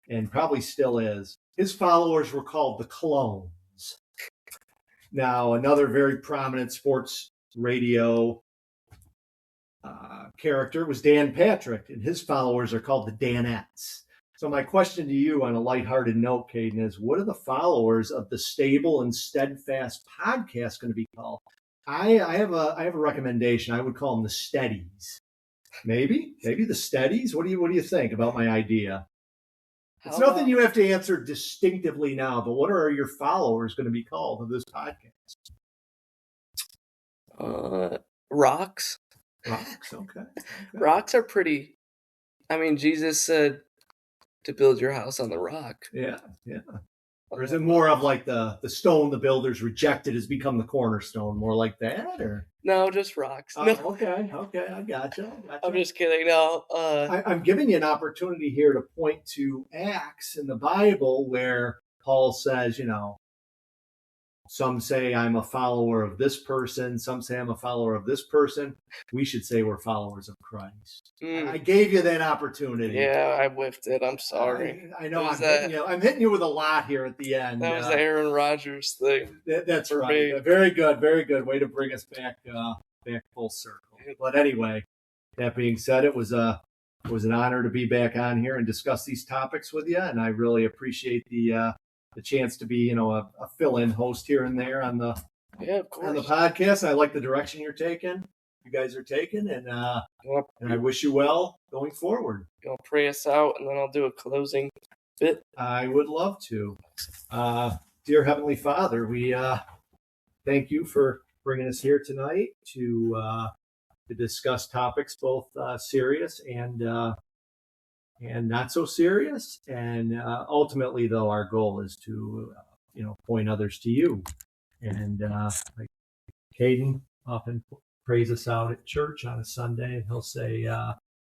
and probably still is. His followers were called the Clones. Now, another very prominent sports radio character was Dan Patrick, and his followers are called the Danettes. So my question to you on a lighthearted note, Caiden, is what are the followers of the Stable and Steadfast podcast going to be called? I have a recommendation. I would call them the Steadies. Maybe the Steadies. What do you think about my idea? It's nothing you have to answer distinctively now, but what are your followers going to be called of this podcast? Rocks. Rocks, okay. Rocks are pretty. I mean, Jesus said to build your house on the rock. Yeah. Or is it more of like the stone the builders rejected has become the cornerstone? More like that, or no, just rocks. No. Okay, I gotcha. I'm just kidding. No, I'm giving you an opportunity here to point to Acts in the Bible where Paul says, some say I'm a follower of this person. Some say I'm a follower of this person. We should say we're followers of Christ. I gave you that opportunity. Yeah, I whiffed it. I'm sorry. I know I'm hitting you with a lot here at the end. That was the Aaron Rodgers thing. That's right. Me. Very good. Way to bring us back full circle. But anyway, that being said, it was an honor to be back on here and discuss these topics with you, and I really appreciate the chance to be, a fill-in host here and there on the podcast. I like the direction you guys are taking, and I wish you well going forward. You'll pray us out, and then I'll do a closing bit. I would love to. Dear Heavenly Father, we thank you for bringing us here tonight to discuss topics both serious and not so serious. And ultimately, though, our goal is to, point others to you. And like Caiden often prays us out at church on a Sunday, and he'll say,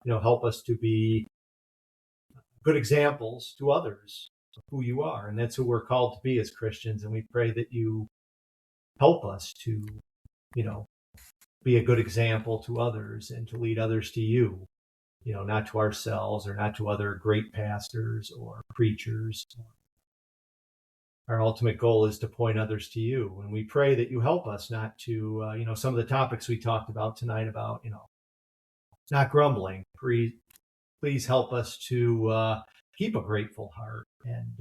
help us to be good examples to others who you are. And that's who we're called to be as Christians. And we pray that you help us to, be a good example to others and to lead others to you, not to ourselves or not to other great pastors or preachers. Our ultimate goal is to point others to you. And we pray that you help us not to, some of the topics we talked about tonight about, not grumbling. Please help us to keep a grateful heart. And,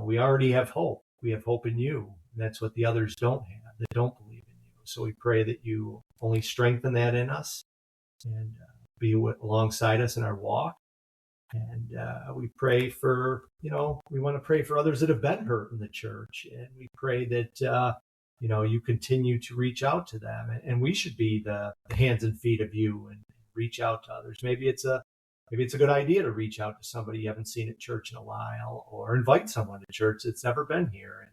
we already have hope. We have hope in you. And that's what the others don't have, that don't believe in you. So we pray that you only strengthen that in us and be alongside us in our walk. And we pray for, we want to pray for others that have been hurt in the church. And we pray that, you continue to reach out to them. And we should be the hands and feet of you and reach out to others. Maybe it's a good idea to reach out to somebody you haven't seen at church in a while, or invite someone to church that's never been here. And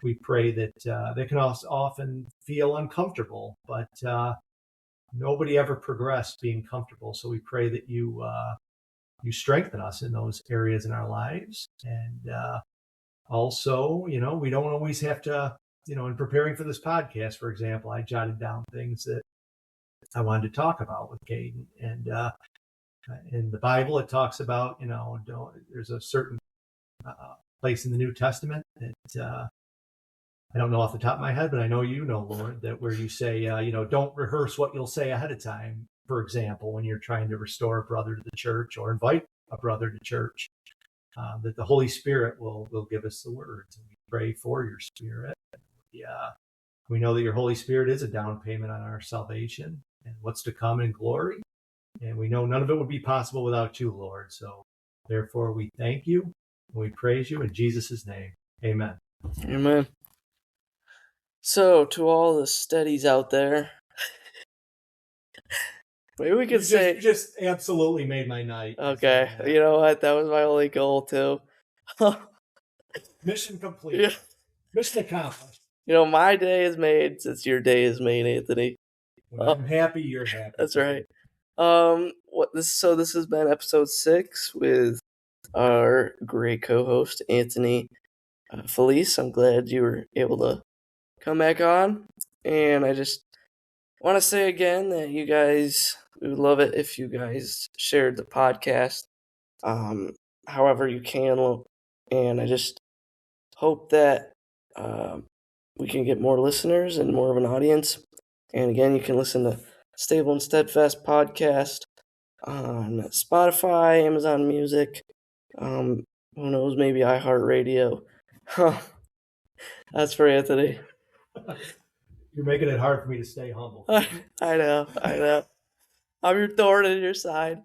we pray that they can also often feel uncomfortable, but nobody ever progressed being comfortable. So we pray that you strengthen us in those areas in our lives. And also, we don't always have to, in preparing for this podcast, for example, I jotted down things that I wanted to talk about with Caiden. And in the Bible, it talks about, there's a certain place in the New Testament that I don't know off the top of my head, but I know Lord, that where you say, don't rehearse what you'll say ahead of time. For example, when you're trying to restore a brother to the church or invite a brother to church, that the Holy Spirit will give us the words. And we pray for your Spirit. We know that your Holy Spirit is a down payment on our salvation and what's to come in glory. And we know none of it would be possible without you, Lord. So therefore, we thank you and we praise you in Jesus' name. Amen. Amen. So, to all the steadies out there, maybe we could say... You just absolutely made my night. Okay, you know what? That was my only goal, too. Mission complete. Yeah. Mission accomplished. My day is made since your day is made, Anthony. When I'm happy, you're happy. That's right. This has been episode 6 with our great co-host, Anthony Felice. I'm glad you were able to come back on. And I just want to say again that we would love it if you guys shared the podcast however you can. And I just hope that we can get more listeners and more of an audience. And again, you can listen to Stable and Steadfast podcast on Spotify, Amazon Music, who knows, maybe iHeartRadio. That's for Anthony. You're making it hard for me to stay humble. I know. I'm your thorn in your side.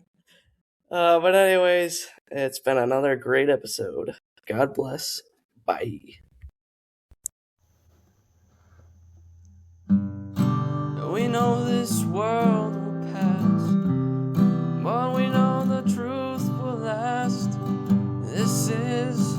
But anyways, it's been another great episode. God bless. Bye. We know this world will pass, but we know the truth will last. This is